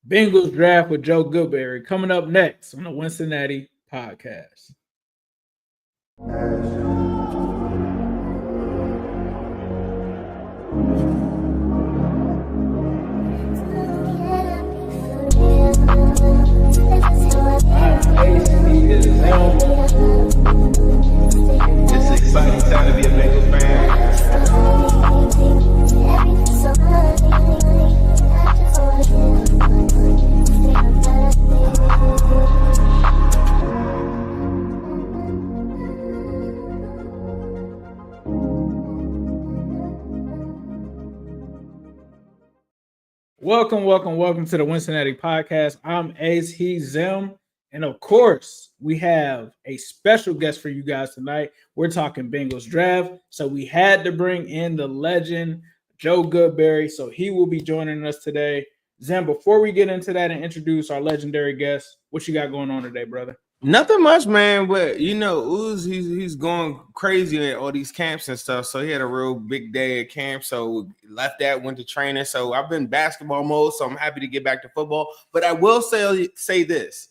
Bengals draft with Joe Goodberry coming up next on the Wincinnati Podcast. It's an exciting time to be a Bengals fan. Welcome to the Wincinnati Podcast. I'm Ace, he's Zim. And of course, we have a special guest for you guys tonight. We're talking Bengals draft. So we had to bring in the legend, Joe Goodberry. So he will be joining us today. Zim, before we get into that and introduce our legendary guest, what you got going on today, brother? Nothing much, man. But Uz, he's going crazy at all these camps and stuff. So he had a real big day at camp. So left that, went to training. So I've been basketball mode. So I'm happy to get back to football. But I will say this.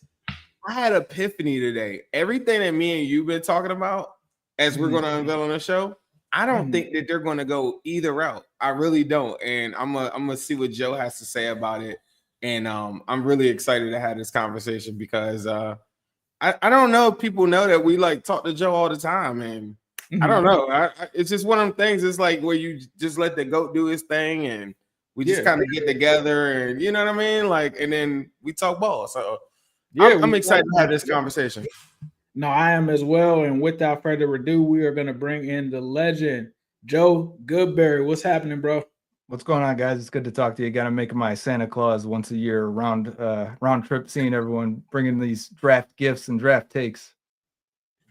I had an epiphany today. Everything that me and you've been talking about, as we're going to unveil on the show, I don't think that they're going to go either route. I really don't. And I'm gonna see what Joe has to say about it. And I'm really excited to have this conversation because I don't know if people know that we like talk to Joe all the time. And I don't know. It's just one of them things. It's like where you just let the GOAT do his thing and we just kind of get together and you know what I mean? Like, and then we talk ball. So yeah, I'm excited to have this conversation. No, I am as well. And without further ado, we are going to bring in the legend, Joe Goodberry. What's happening, bro? What's going on, guys? It's good to talk to you again. I'm making my Santa Claus once a year round trip, seeing everyone bringing these draft gifts and draft takes.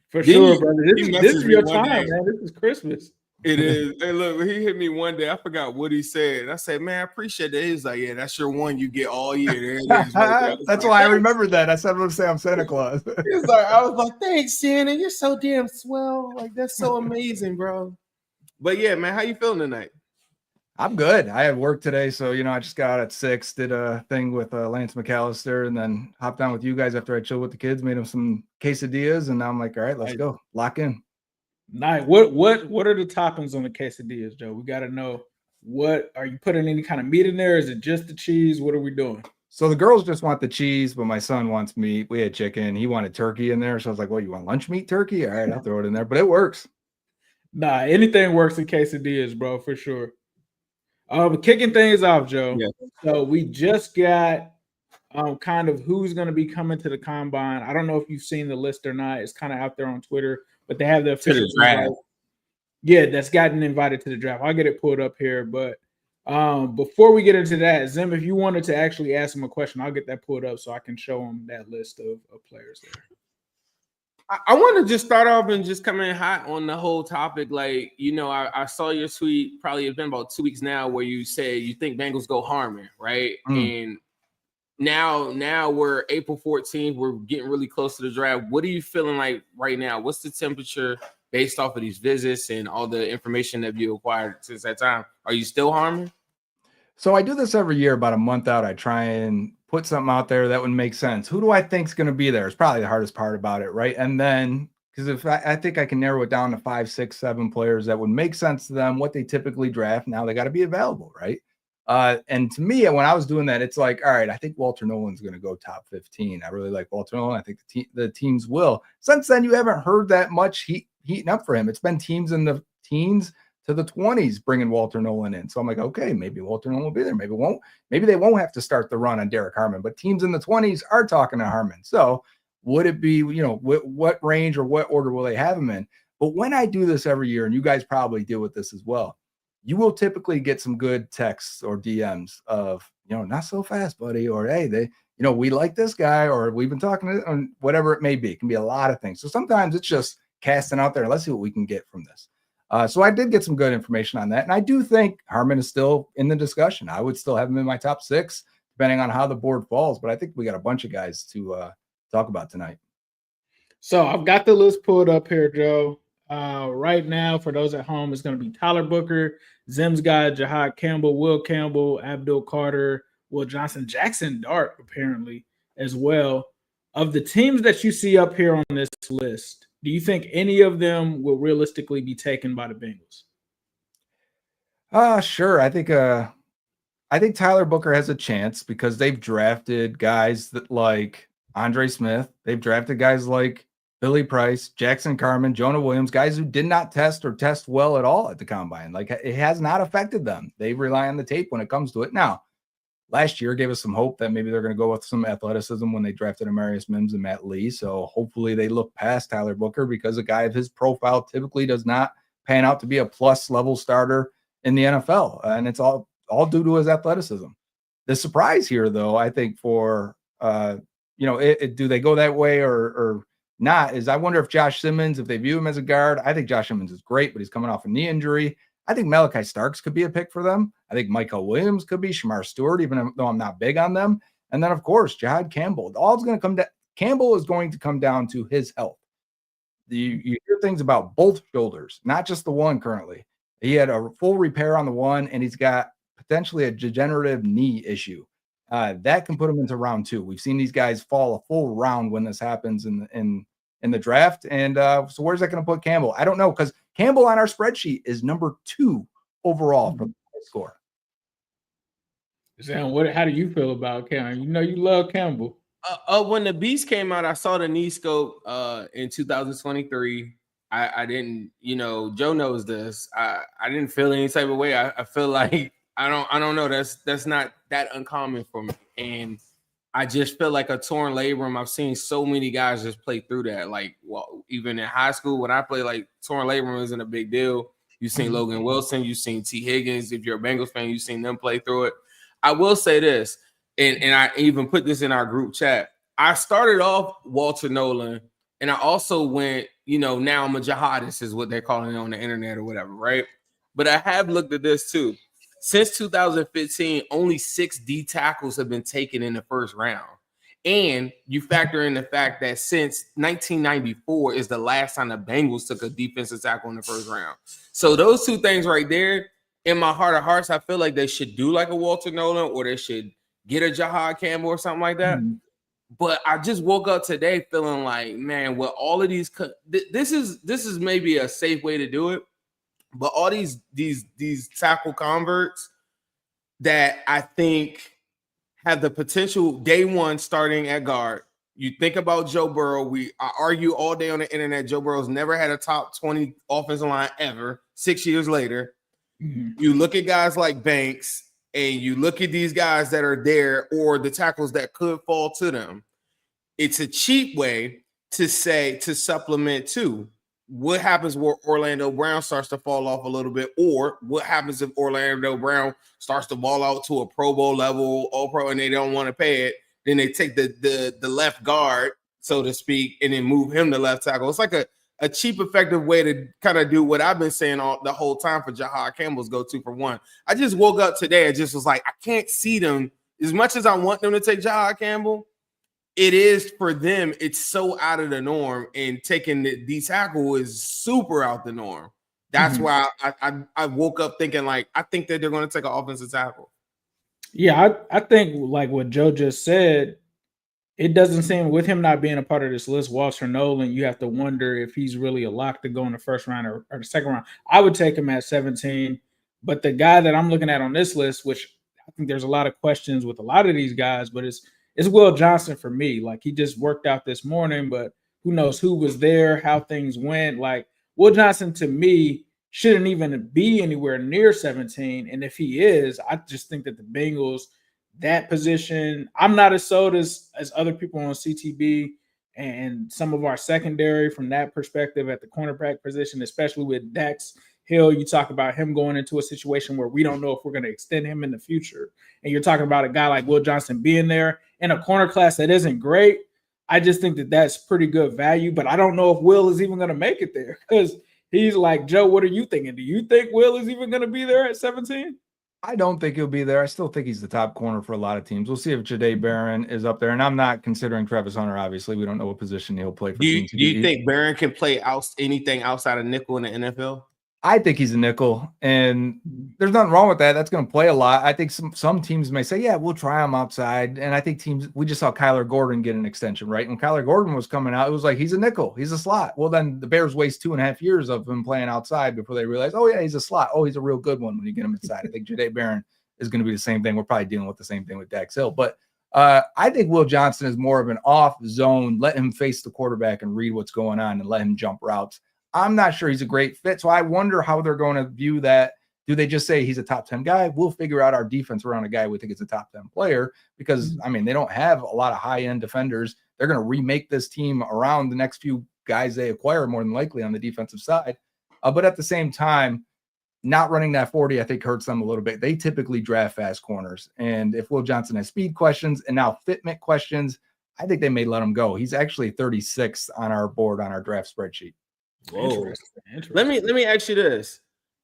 For sure, brother. This is your time, man. This is Christmas. It is. Hey, look, he hit me one day. I forgot what he said. And I said, man, I appreciate that. He was like, yeah, that's your one you get all year. That's like, why I remembered that. I said, I'm going to say I'm Santa Claus. I was like, thanks, Santa. You're so damn swell. Like, that's so amazing, bro. But yeah, man, how you feeling tonight? I'm good. I had work today. So, I just got out at 6, did a thing with Lance McAllister, and then hopped on with you guys after I chilled with the kids, made them some quesadillas. And now I'm like, all right, let's go. Lock in. Nice. What are the toppings on the quesadillas, Joe? We got to know. What are you putting any kind of meat in there? Is it just the cheese? What are we doing? So the girls just want the cheese, but my son wants meat. We had chicken. He wanted turkey in there. So I was like, well, you want lunch meat turkey? All right, I'll throw it in there, but it works. Nah, anything works in quesadillas, bro, for sure. Kicking things off, Joe. Yeah. So we just got kind of who's going to be coming to the combine. I don't know if you've seen the list or not. It's kind of out there on Twitter, but they have the official draft. Yeah, that's gotten invited to the draft. I'll get it pulled up here. But before we get into that, Zim, if you wanted to actually ask him a question, I'll get that pulled up so I can show him that list of players there. I want to just start off and just come in hot on the whole topic. Like, I saw your tweet, probably it's been about 2 weeks now, where you said you think Bengals go Harmon, right? And now we're April 14th. We're getting really close to the draft. What are you feeling like right now? What's the temperature based off of these visits and all the information that you acquired since that time? Are you still Harmon? So I do this every year, about a month out. I try and put something out there that would make sense. Who do I think is going to be there? It's probably the hardest part about it, right? And then, because if I think I can narrow it down to 5, 6, 7 players that would make sense to them, what they typically draft. Now they got to be available, right? And to me, when I was doing that, it's like, all right, I think Walter Nolen's going to go top 15. I really like Walter Nolen. I think the teams will. Since then, you haven't heard that much heating up for him. It's been teams in the teens to the 20s bringing Walter Nolen in. So I'm like, okay, maybe Walter Nolen will be there. Maybe won't. Maybe they won't have to start the run on Derek Harmon. But teams in the 20s are talking to Harmon. So would it be, what range or what order will they have him in? But when I do this every year, and you guys probably deal with this as well, you will typically get some good texts or DMs of, not so fast, buddy, or hey, we like this guy, or we've been talking to, whatever it may be. It can be a lot of things. So sometimes it's just casting out there. Let's see what we can get from this. So I did get some good information on that. And I do think Harmon is still in the discussion. I would still have him in my top 6, depending on how the board falls. But I think we got a bunch of guys to talk about tonight. So I've got the list pulled up here, Joe. Right now, for those at home, it's going to be Tyler Booker, Zim's guy, Jihad Campbell, Will Campbell, Abdul Carter, Will Johnson, Jackson Dart, apparently, as well. Of the teams that you see up here on this list, do you think any of them will realistically be taken by the Bengals? Sure. I think Tyler Booker has a chance because they've drafted guys that like Andre Smith. They've drafted guys like Billy Price, Jackson Carman, Jonah Williams, guys who did not test or test well at all at the combine. Like, it has not affected them. They rely on the tape when it comes to it. Now, last year gave us some hope that maybe they're going to go with some athleticism when they drafted Amarius Mims and Matt Lee. So hopefully they look past Tyler Booker, because a guy of his profile typically does not pan out to be a plus level starter in the NFL. And it's all due to his athleticism. The surprise here, though, I think for, do they go that way or not, is I wonder if Josh Simmons, if they view him as a guard. I think Josh Simmons is great, but he's coming off a knee injury. I think Malachi Starks could be a pick for them. I think Michael Williams could be, Shamar Stewart, even though I'm not big on them. And then, of course, Jihad Campbell. All's going to come down. Campbell is going to come down to his health. You hear things about both shoulders, not just the one currently. He had a full repair on the one, and he's got potentially a degenerative knee issue. That can put him into round 2. We've seen these guys fall a full round when this happens in the draft. And so where's that going to put Campbell? I don't know, because Campbell on our spreadsheet is number 2 overall for the score. Sam, how do you feel about Campbell? You know you love Campbell. When the Beast came out, I saw the knee scope in 2023. I didn't, Joe knows this. I didn't feel any type of way. I feel like I don't know. That's not that uncommon for me. And I just feel like a torn labrum. I've seen so many guys just play through that. Like, well, even in high school when I played, like, torn labrum isn't a big deal. You've seen Logan Wilson, you've seen T. Higgins. If you're a Bengals fan, you've seen them play through it. I will say this, and I even put this in our group chat. I started off Walter Nolen, and I also went, now I'm a jihadist is what they're calling it on the internet or whatever, right? But I have looked at this too. Since 2015, only 6 D tackles have been taken in the first round. And you factor in the fact that since 1994 is the last time the Bengals took a defensive tackle in the first round. So those two things right there, in my heart of hearts, I feel like they should do like a Walter Nolen, or they should get a Jihad Campbell or something like that. Mm-hmm. But I just woke up today feeling like, man, with all of these, this is maybe a safe way to do it. But all these tackle converts that I think have the potential day one starting at guard. You think about Joe Burrow. I argue all day on the internet. Joe Burrow's never had a top 20 offensive line ever. 6 years later, you look at guys like Banks, and you look at these guys that are there, or the tackles that could fall to them. It's a cheap way to supplement too. What happens where Orlando Brown starts to fall off a little bit, or what happens if Orlando Brown starts to ball out to a Pro Bowl level, All Pro, and they don't want to pay it? Then they take the left guard, so to speak, and then move him to left tackle. It's like a cheap, effective way to kind of do what I've been saying the whole time for Jihad Campbell's go-to for one. I just woke up today and just was like, I can't see them. As much as I want them to take Jihad Campbell, it is for them, it's so out of the norm, and taking the tackle is super out the norm. That's why I woke up thinking, like, I think that they're going to take an offensive tackle. Yeah, I think, like what Joe just said, it doesn't seem, with him not being a part of this list, Walter Nolen, you have to wonder if he's really a lock to go in the first round or the second round. I would take him at 17, but the guy that I'm looking at on this list, which I think there's a lot of questions with a lot of these guys, but it's Will Johnson for me. Like, he just worked out this morning, but who knows who was there, how things went. Like, Will Johnson, to me, shouldn't even be anywhere near 17. And if he is, I just think that the Bengals, that position, I'm not as sold as other people on CTB and some of our secondary from that perspective at the cornerback position, especially with Dax Hill. You talk about him going into a situation where we don't know if we're going to extend him in the future. And you're talking about a guy like Will Johnson being there in a corner class that isn't great. I just think that that's pretty good value, but I don't know if Will is even going to make it there, because he's like, Joe, what are you thinking? Do you think Will is even going to be there at 17? I don't think he'll be there. I still think he's the top corner for a lot of teams. We'll see if Jahdae Barron is up there. And I'm not considering Travis Hunter, obviously. We don't know what position he'll play for. Do you think Barron can play anything outside of nickel in the NFL? I think he's a nickel, and there's nothing wrong with that. That's going to play a lot. I think some teams may say, yeah, we'll try him outside. And I think we just saw Kyler Gordon get an extension, right? When Kyler Gordon was coming out, it was like, he's a nickel. He's a slot. Well, then the Bears waste 2.5 years of him playing outside before they realize, oh, yeah, he's a slot. Oh, he's a real good one when you get him inside. I think Jahdae Barron is going to be the same thing. We're probably dealing with the same thing with Dax Hill. But I think Will Johnson is more of an off zone. Let him face the quarterback and read what's going on and let him jump routes. I'm not sure he's a great fit. So I wonder how they're going to view that. Do they just say he's a top 10 guy? We'll figure out our defense around a guy we think is a top 10 player because, I mean, they don't have a lot of high-end defenders. They're going to remake this team around the next few guys they acquire more than likely on the defensive side. But at the same time, not running that 40, I think, hurts them a little bit. They typically draft fast corners. And if Will Johnson has speed questions and now fitment questions, I think they may let him go. He's actually 36th on our board on our draft spreadsheet. Whoa. Interesting. Let me ask you this.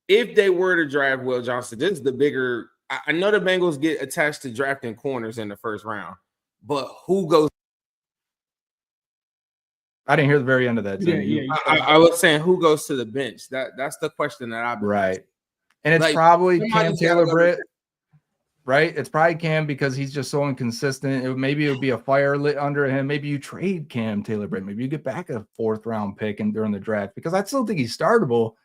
If they were to draft Will Johnson, this is the bigger. I know the Bengals get attached to drafting corners in the first round, but who goes? I didn't hear the very end of that. I was saying who goes to the bench. That's the question that I've been asking. And it's like, probably Cam Taylor-Britt. Right? It's probably Cam because he's just so inconsistent. Maybe it would be a fire lit under him. Maybe you trade Cam Taylor-Britt. Maybe you get back a 4th round pick during the draft because I still think he's startable.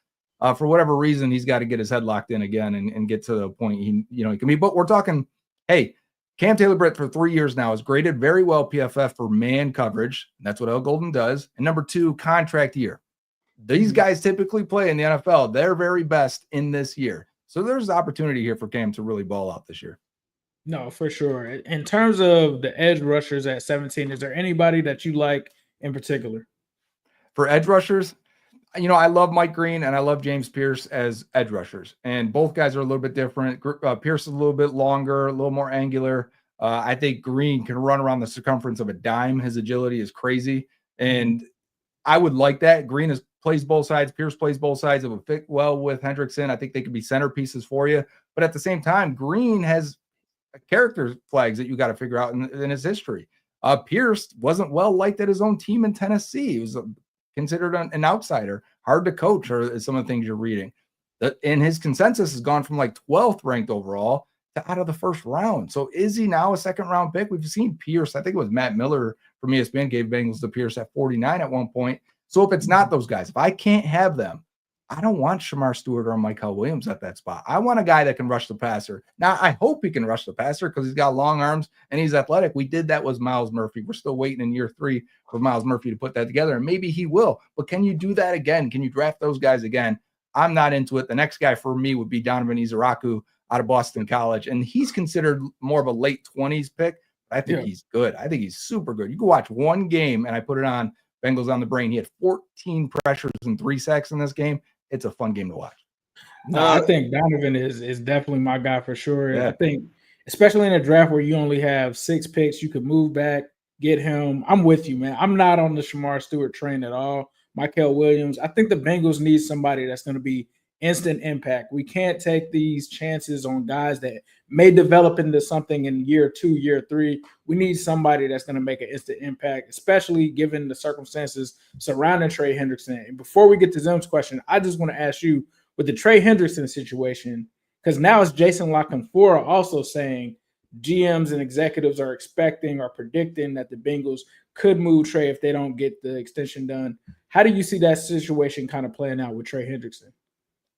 For whatever reason, he's got to get his head locked in again and get to the point he can be. But we're talking, hey, Cam Taylor-Britt for 3 years now is graded very well PFF for man coverage. That's what L. Golden does. And number 2, contract year. These guys typically play in the NFL. They're very best in this year. So there's opportunity here for Cam to really ball out this year. No, for sure. In terms of the edge rushers at 17, is there anybody that you like in particular? For edge rushers, I love Mike Green and I love James Pierce as edge rushers. And both guys are a little bit different. Pierce is a little bit longer, a little more angular. I think Green can run around the circumference of a dime. His agility is crazy. And I would like that. Green plays both sides. Pierce plays both sides. It would fit well with Hendrickson. I think they could be centerpieces for you. But at the same time, Green has character flags that you got to figure out in his history. Pierce wasn't well liked at his own team in Tennessee. He was considered an outsider, hard to coach, or some of the things you're reading. And his consensus has gone from like 12th ranked overall to out of the first round. So is he now a 2nd round pick? We've seen Pierce. I think it was Matt Miller from ESPN gave Bengals to Pierce at 49 at one point. So if it's not those guys, if I can't have them, I don't want Shamar Stewart or Michael Williams at that spot. I want a guy that can rush the passer. Now, I hope he can rush the passer because he's got long arms and he's athletic. We did that with Myles Murphy. We're still waiting in year 3 for Myles Murphy to put that together, and maybe he will. But can you do that again? Can you draft those guys again? I'm not into it. The next guy for me would be Donovan Izaraku out of Boston College, and he's considered more of a late 20s pick. But I think he's good. I think he's super good. You can watch one game, and I put it on Bengals on the Brain. He had 14 pressures and 3 sacks in this game. It's a fun game to watch. No, I think Donovan is definitely my guy for sure. Yeah. I think, especially in a draft where you only have 6 picks, you could move back, get him. I'm with you, man. I'm not on the Shamar Stewart train at all. Michael Williams. I think the Bengals need somebody that's going to be instant impact. We can't take these chances on guys that may develop into something in year 2, year 3. We need somebody that's going to make an instant impact, especially given the circumstances surrounding Trey Hendrickson. And before we get to Zim's question, I just want to ask you, with the Trey Hendrickson situation, because now it's Jason LaCanfora also saying GMs and executives are expecting or predicting that the Bengals could move Trey if they don't get the extension done. How do you see that situation kind of playing out with Trey Hendrickson?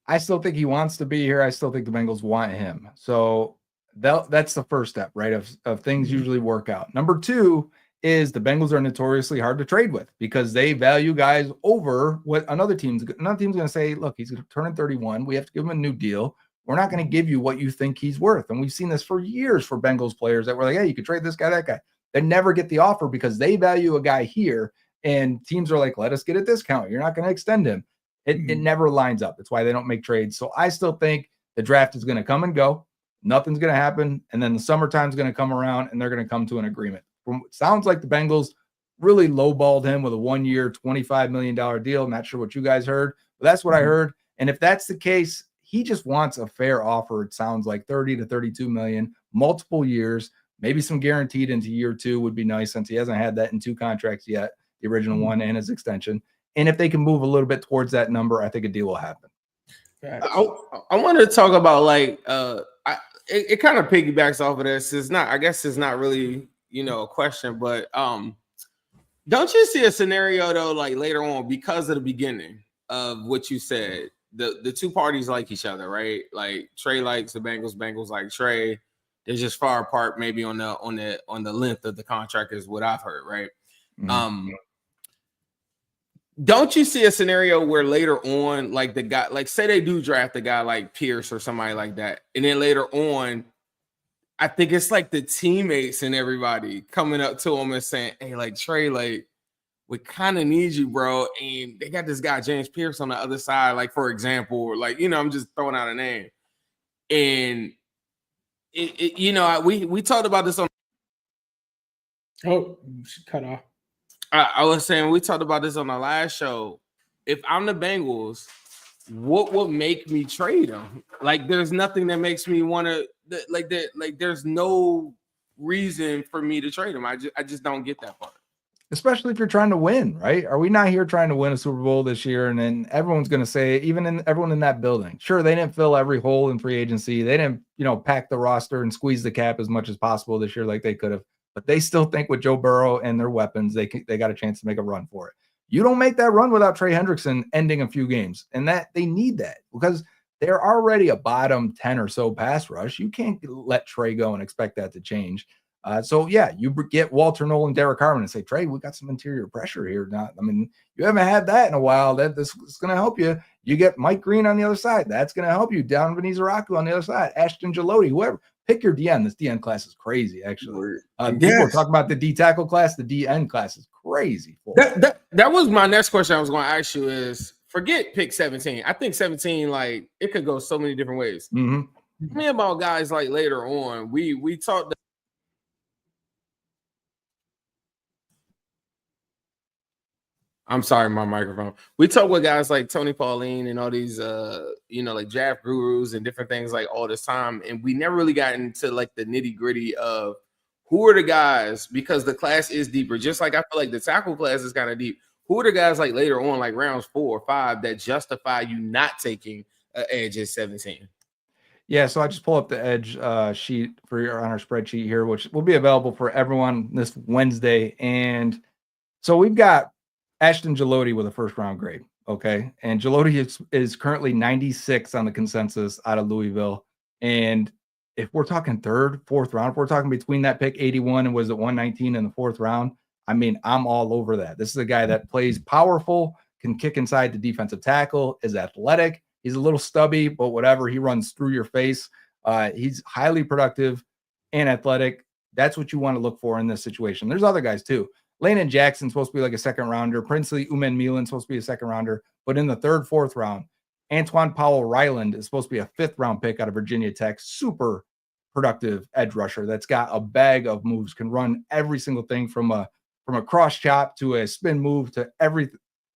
I still think he wants to be here. I still think the Bengals want him. So that's the first step, right? Of things usually work out. Number 2 is the Bengals are notoriously hard to trade with because they value guys over what another team's going to say, look, he's going to turn 31. We have to give him a new deal. We're not going to give you what you think he's worth. And we've seen this for years for Bengals players that were like, hey, you could trade this guy, that guy. They never get the offer because they value a guy here. And teams are like, let us get a discount. You're not going to extend him. It never lines up. That's why they don't make trades. So I still think the draft is going to come and go. Nothing's going to happen. And then the summertime is going to come around and they're going to come to an agreement. It sounds like the Bengals really lowballed him with a 1-year, $25 million deal. Not sure what you guys heard, but that's what I heard. And if that's the case, he just wants a fair offer. It sounds like 30 to 32 million, multiple years, maybe some guaranteed into year 2 would be nice since he hasn't had that in 2 contracts yet, the original one and his extension. And if they can move a little bit towards that number, I think a deal will happen. I want to talk about like it kind of piggybacks off of this. It's not, I guess it's not really, a question, but don't you see a scenario though, like later on, because of the beginning of what you said, the two parties like each other, right? Like Trey likes the Bengals, Bengals like Trey. They're just far apart, maybe on the length of the contract, is what I've heard, right? Mm-hmm. Don't you see a scenario where later on, like the guy, like say they do draft a guy like Pierce or somebody like that, and then later on, I think it's like the teammates and everybody coming up to him and saying, "Hey, like Trey, like we kind of need you, bro." And they got this guy James Pierce on the other side, like for example, or like I'm just throwing out a name, and we talked about this on. Oh, cut off. I was saying we talked about this on the last show. If I'm the Bengals, what would make me trade him? Like, there's nothing that makes me want to like that. Like, there's no reason for me to trade him. I just don't get that part. Especially if you're trying to win, right? Are we not here trying to win a Super Bowl this year? And then everyone's going to say, everyone in that building, sure, they didn't fill every hole in free agency. They didn't, pack the roster and squeeze the cap as much as possible this year, like they could have. But they still think with Joe Burrow and their weapons, they got a chance to make a run for it. You don't make that run without Trey Hendrickson ending a few games, and that they need that because they're already a bottom 10 or so pass rush. You can't let Trey go and expect that to change. So you get Walter Nolen, Derek Harmon, and say, Trey, we got some interior pressure here. You haven't had that in a while. This is going to help you. You get Mike Green on the other side. That's going to help you. Donovan Izaraku on the other side. Ashton Gilotti, whoever. Pick your DN. This DN class is crazy, actually. People are talking about the D tackle class. The DN class is crazy. That was my next question I was going to ask you is, forget pick 17. I think 17, like, it could go so many different ways. Mm-hmm. Tell me about guys like later on. We talked. I'm sorry, my microphone. We talk with guys like Tony Pauline and all these, like draft gurus and different things like all this time. And we never really got into like the nitty gritty of who are the guys, because the class is deeper. Just like I feel like the tackle class is kind of deep. Who are the guys like later on, like rounds 4 or 5 that justify you not taking an edge at 17? Yeah, so I just pull up the edge sheet on our spreadsheet here, which will be available for everyone this Wednesday. And so we've got Ashton Gilotti with a first-round grade, okay? And Gilotti is currently 96 on the consensus out of Louisville. And if we're talking third, fourth round, if we're talking between that pick 81 and was it 119 in the fourth round, I'm all over that. This is a guy that plays powerful, can kick inside the defensive tackle, is athletic. He's a little stubby, but whatever. He runs through your face. He's highly productive and athletic. That's what you want to look for in this situation. There's other guys too. Landon Jackson's supposed to be like a second rounder. Princely Uman-Milan's supposed to be a second rounder. But in the third, fourth round, Antoine Powell-Ryland is supposed to be a fifth round pick out of Virginia Tech. Super productive edge rusher that's got a bag of moves, can run every single thing from a cross chop to a spin move to every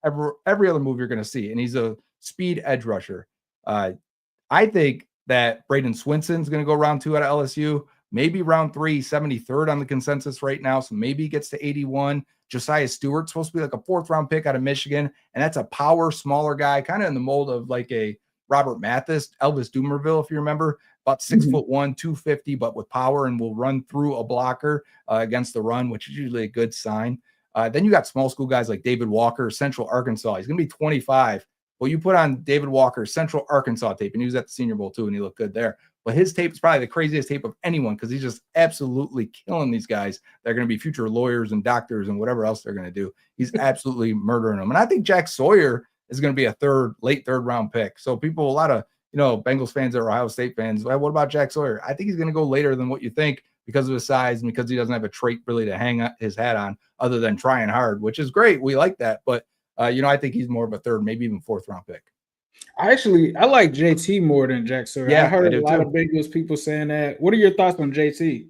other move you're going to see. And he's a speed edge rusher. I think that Braden Swinson's going to go round 2 out of LSU. Maybe round 3, 73rd on the consensus right now. So maybe he gets to 81. Josiah Stewart's supposed to be like a 4th round pick out of Michigan. And that's a power, smaller guy, kind of in the mold of like a Robert Mathis, Elvis Dumerville, if you remember, about 6'1", 250, but with power and will run through a blocker against the run, which is usually a good sign. Then you got small school guys like David Walker, Central Arkansas. He's going to be 25. Well, you put on David Walker's Central Arkansas tape, and he was at the Senior Bowl too, and he looked good there. But his tape is probably the craziest tape of anyone because he's just absolutely killing these guys. They're going to be future lawyers and doctors and whatever else they're going to do. He's absolutely murdering them. And I think Jack Sawyer is going to be a late third round pick. So people, a lot of, Bengals fans or Ohio State fans, well, what about Jack Sawyer? I think he's going to go later than what you think because of his size and because he doesn't have a trait really to hang his hat on other than trying hard, which is great. We like that. But, I think he's more of a third, maybe even 4th round pick. I like JT more than Jack Sawyer. Yeah, I heard a lot of Bengals people saying that. What are your thoughts on JT?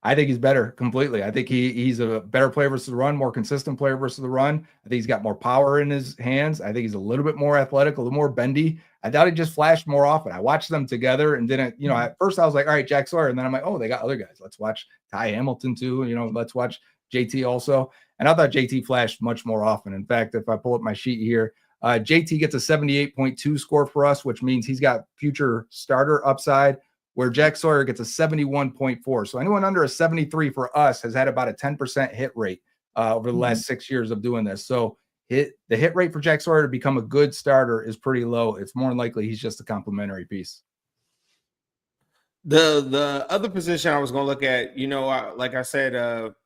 I think he's better completely. I think he's a better player versus the run, more consistent player versus the run. I think he's got more power in his hands. I think he's a little bit more athletic, a little more bendy. I thought he just flashed more often. I watched them together and didn't, at first I was like, all right, Jack Sawyer. And then I'm like, oh, they got other guys. Let's watch Ty Hamilton too. Let's watch JT also. And I thought JT flashed much more often. In fact, if I pull up my sheet here, JT gets a 78.2 score for us, which means he's got future starter upside, where Jack Sawyer gets a 71.4. So anyone under a 73 for us has had about a 10% hit rate over the last 6 years of doing this. So the hit rate for Jack Sawyer to become a good starter is pretty low. It's more than likely he's just a complimentary piece. The other position I was going to look at, like I said,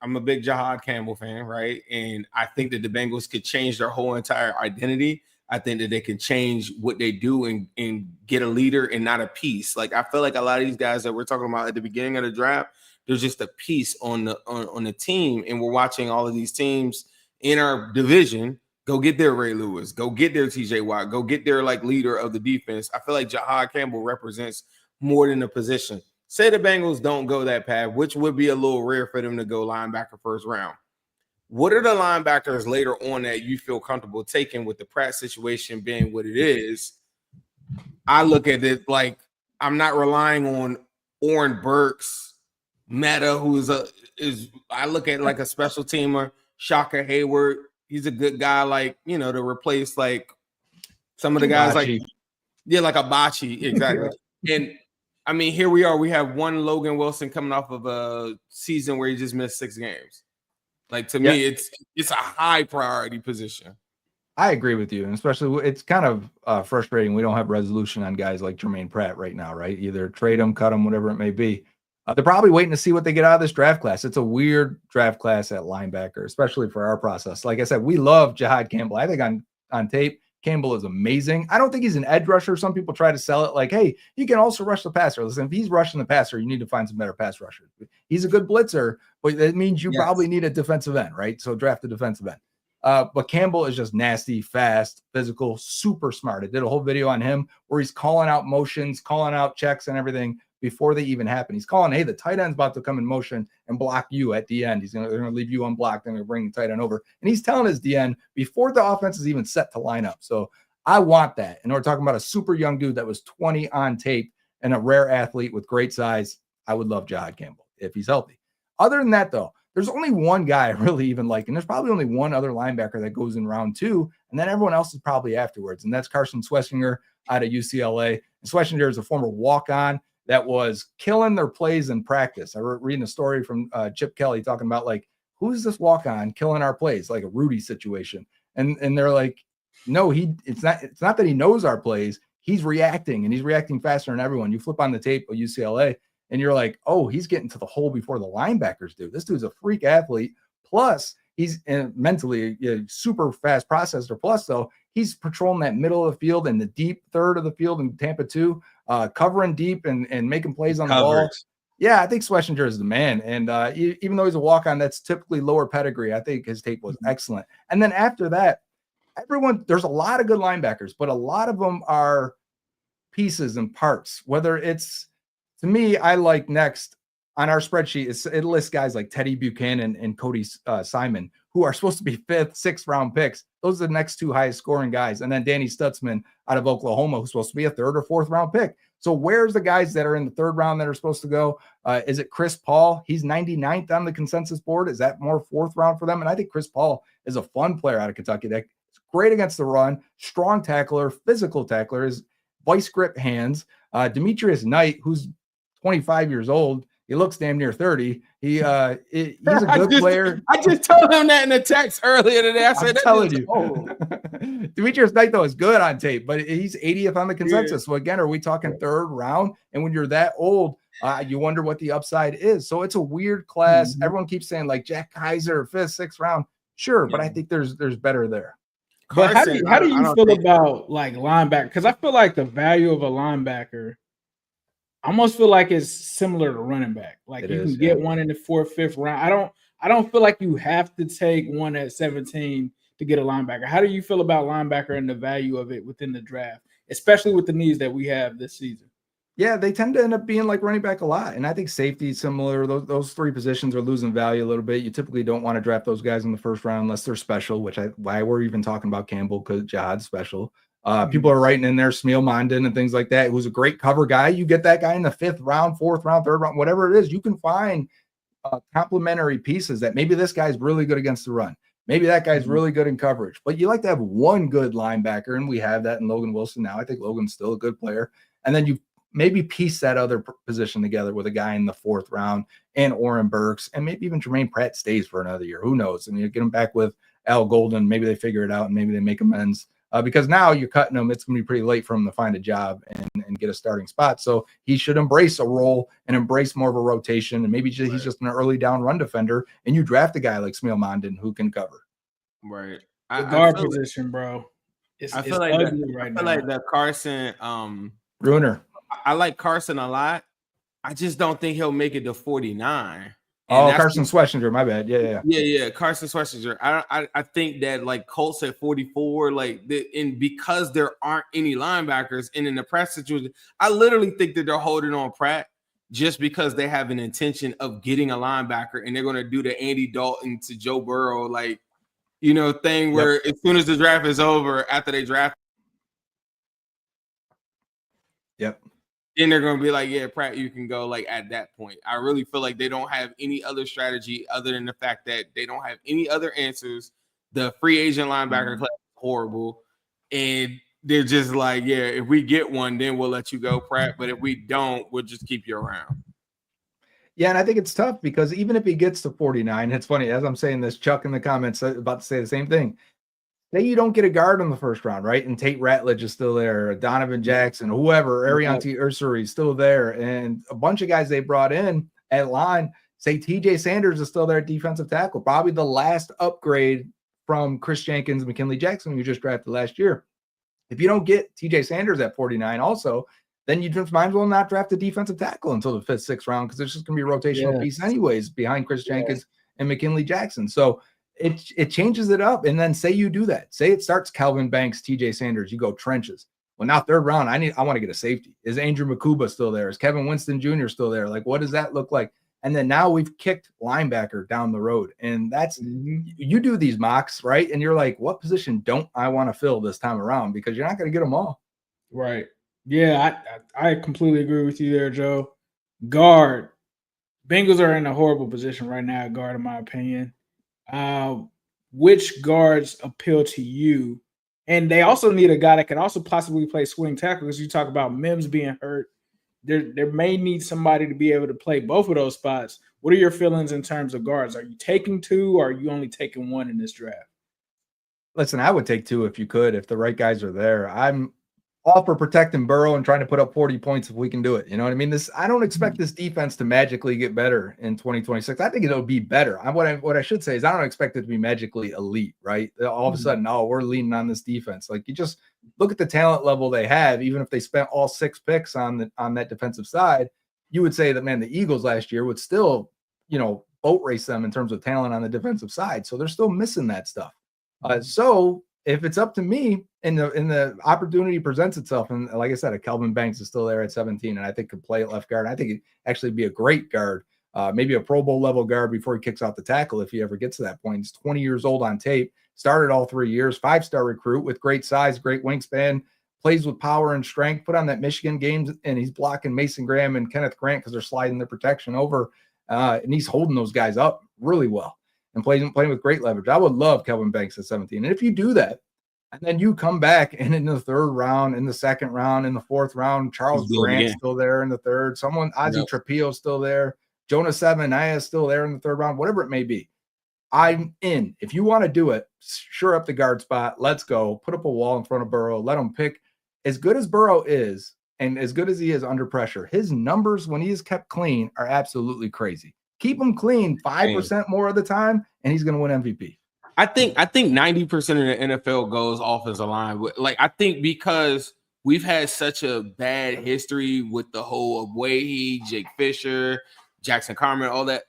I'm a big Jihad Campbell fan, right? And I think that the Bengals could change their whole entire identity. I think that they can change what they do and get a leader and not a piece. Like, I feel like a lot of these guys that we're talking about at the beginning of the draft, they're just a piece on the team. And we're watching all of these teams in our division go get their Ray Lewis, go get their TJ Watt, go get their leader of the defense. I feel like Jihad Campbell represents more than a position. Say the Bengals don't go that path, which would be a little rare for them to go linebacker first round. What are the linebackers later on that you feel comfortable taking with the Pratt situation being what it is? I look at it like I'm not relying on Oren Burks, Meta, I look at like a special teamer, Shaka Hayward. He's a good guy, to replace some of the guys like a Bocce, exactly. And I mean, here we are. We have one Logan Wilson coming off of a season where he just missed 6 games. To me, it's a high priority position. I agree with you, and especially it's kind of frustrating. We don't have resolution on guys like Jermaine Pratt right now, right? Either trade them, cut them, whatever it may be. They're probably waiting to see what they get out of this draft class. It's a weird draft class at linebacker, especially for our process. Like I said, we love Jihad Campbell. I think on tape, Campbell is amazing. I don't think he's an edge rusher. Some people try to sell it like, hey, he can also rush the passer. Listen, if he's rushing the passer, you need to find some better pass rushers. He's a good blitzer, but that means you probably need a defensive end, right? So draft a defensive end. But Campbell is just nasty, fast, physical, super smart. I did a whole video on him where he's calling out motions, calling out checks and everything before they even happen. He's calling, hey, the tight end's about to come in motion and block you at the end. They're going to leave you unblocked and they're going to bring the tight end over. And he's telling his DN before the offense is even set to line up. So I want that. And we're talking about a super young dude that was 20 on tape and a rare athlete with great size. I would love Jihad Campbell if he's healthy. Other than that, though, there's only one guy I really even like, and there's probably only one other linebacker that goes in round 2, and then everyone else is probably afterwards, and that's Carson Swessinger out of UCLA. And Swessinger is a former walk-on that was killing their plays in practice. I was reading a story from Chip Kelly talking about, who's this walk-on killing our plays, like a Rudy situation. And they're like, no, it's not that he knows our plays. He's reacting, and he's reacting faster than everyone. You flip on the tape of UCLA, and you're like, oh, he's getting to the hole before the linebackers do. This dude's a freak athlete. Plus, he's mentally a super fast processor. Plus, though, he's patrolling that middle of the field and the deep third of the field in Tampa 2, covering deep and making plays on the ball. Yeah, I think Swessinger is the man. And even though he's a walk-on, that's typically lower pedigree. I think his tape was excellent. And then after that, there's a lot of good linebackers, but a lot of them are pieces and parts. Whether it's, to me, I like next on our spreadsheet, it lists guys like Teddy Buchanan and Cody Simon, who are supposed to be 5th, 6th round picks. Those are the next 2 highest scoring guys. And then Danny Stutzman out of Oklahoma, who's supposed to be a 3rd or 4th round pick. So where's the guys that are in the 3rd round that are supposed to go? Is it Chris Paul? He's 99th on the consensus board. Is that more 4th round for them? And I think Chris Paul is a fun player out of Kentucky. That's great against the run, strong tackler, physical tackler, his vice grip hands. Demetrius Knight, who's 25 years old. He looks damn near 30. He's a good player. I just told him that in the text earlier today. I said, I'm telling you. Demetrius Knight, though, is good on tape, but he's 80th on the consensus. Yeah. So, again, are we talking 3rd round? And when you're that old, you wonder what the upside is. So it's a weird class. Mm-hmm. Everyone keeps saying, Jack Kaiser, 5th, 6th round. Sure, but I think there's better there. But how do you feel about linebacker? Because I feel like the value of a linebacker, I almost feel like it's similar to running back. You can get one in the 4th, 5th round. I don't feel like you have to take one at 17 to get a linebacker. How do you feel about linebacker and the value of it within the draft, especially with the needs that we have this season? Yeah, they tend to end up being like running back a lot. And I think safety is similar. Those 3 positions are losing value a little bit. You typically don't want to draft those guys in the 1st round unless they're special, why we're even talking about Campbell, because Jihad's special. People are writing in there Smeal Mondin and things like that. It was a great cover guy. You get that guy in the 5th round, 4th round, 3rd round, whatever it is. You can find complementary pieces that maybe this guy's really good against the run. Maybe that guy's really good in coverage, but you like to have one good linebacker, and we have that in Logan Wilson now. I think Logan's still a good player. And then you maybe piece that other position together with a guy in the 4th round and Oren Burks, and maybe even Jermaine Pratt stays for another year. Who knows? And you get him back with Al Golden. Maybe they figure it out and maybe they make amends because now you're cutting him. It's going to be pretty late for him to find a job and get a starting spot. So he should embrace a role and embrace more of a rotation. And maybe he's just an early down run defender. And you draft a guy like Smeal Mondin who can cover. Right. The guard position, bro. I feel like the Carson Ruiner. I like Carson a lot. I just don't think he'll make it to 49. Carson Schlesinger, my bad. Yeah. Carson Schlesinger. I think that like Colts at 44, and because there aren't any linebackers, and in the press situation, I literally think that they're holding on Pratt just because they have an intention of getting a linebacker, and they're going to do the Andy Dalton to Joe Burrow thing where as soon as the draft is over, after they draft. Yep. Then they're going to be like, yeah, Pratt, you can go at that point. I really feel like they don't have any other strategy other than the fact that they don't have any other answers. The free agent linebacker class is horrible. And they're just like, yeah, if we get one, then we'll let you go, Pratt. But if we don't, we'll just keep you around. Yeah, and I think it's tough because even if he gets to 49, it's funny, as I'm saying this, Chuck in the comments about to say the same thing. Say you don't get a guard in the 1st round, right? And Tate Ratledge is still there, Donovan Jackson, whoever, Arianti Ursary is still there, and a bunch of guys they brought in at line. Say TJ Sanders is still there at defensive tackle, probably the last upgrade from Chris Jenkins and McKinley Jackson, who just drafted last year. If you don't get TJ Sanders at 49 also, then you just might as well not draft a defensive tackle until the 5th, 6th round because it's just going to be a rotational piece anyways behind Chris Jenkins and McKinley Jackson. So it changes it up. And then say you do that. Say it starts Calvin Banks, TJ Sanders. You go trenches. Well, now 3rd round, I want to get a safety. Is Andrew Makuba still there? Is Kevin Winston Jr. still there? What does that look like? And then now we've kicked linebacker down the road. And that's you do these mocks, right? And you're like, what position don't I want to fill this time around? Because you're not going to get them all. Right. Yeah, I completely agree with you there, Joe. Guard. Bengals are in a horrible position right now at guard, in my opinion. Which guards appeal to you? And they also need a guy that can also possibly play swing tackle because you talk about Mims being hurt. There may need somebody to be able to play both of those spots. What are your feelings in terms of guards? Are you taking 2 or are you only taking 1 in this draft? Listen, I would take 2 if you could, if the right guys are there. I'm all for protecting Burrow and trying to put up 40 points if we can do it. You know what I mean? I don't expect this defense to magically get better in 2026. I think it'll be better. What I should say is I don't expect it to be magically elite, right? All of a sudden, we're leaning on this defense. You just look at the talent level they have. Even if they spent all 6 picks on that defensive side, you would say that, man, the Eagles last year would still, boat race them in terms of talent on the defensive side. So they're still missing that stuff. So if it's up to me and the opportunity presents itself, and like I said, Kelvin Banks is still there at 17, and I think could play at left guard. I think he'd actually be a great guard, maybe a Pro Bowl level guard before he kicks out the tackle if he ever gets to that point. He's 20 years old on tape, started all 3 years, 5-star recruit with great size, great wingspan, plays with power and strength, put on that Michigan game, and he's blocking Mason Graham and Kenneth Grant because they're sliding their protection over, and he's holding those guys up really well and playing with great leverage. I would love Kelvin Banks at 17. And if you do that, and then you come back and in the 3rd round, in the 2nd round, in the 4th round, Charles Grant's still there in the 3rd, Ozzie Trapillo's still there, Jonas Savaiinaea is still there in the 3rd round, whatever it may be. I'm in. If you want to do it, sure up the guard spot. Let's go. Put up a wall in front of Burrow. Let him pick. As good as Burrow is, and as good as he is under pressure, his numbers when he is kept clean are absolutely crazy. Keep him clean 5% more of the time, and he's going to win MVP. I think 90% of the NFL goes offensive line. I think because we've had such a bad history with the whole Abuehi, Jake Fisher, Jackson Carmen, all that.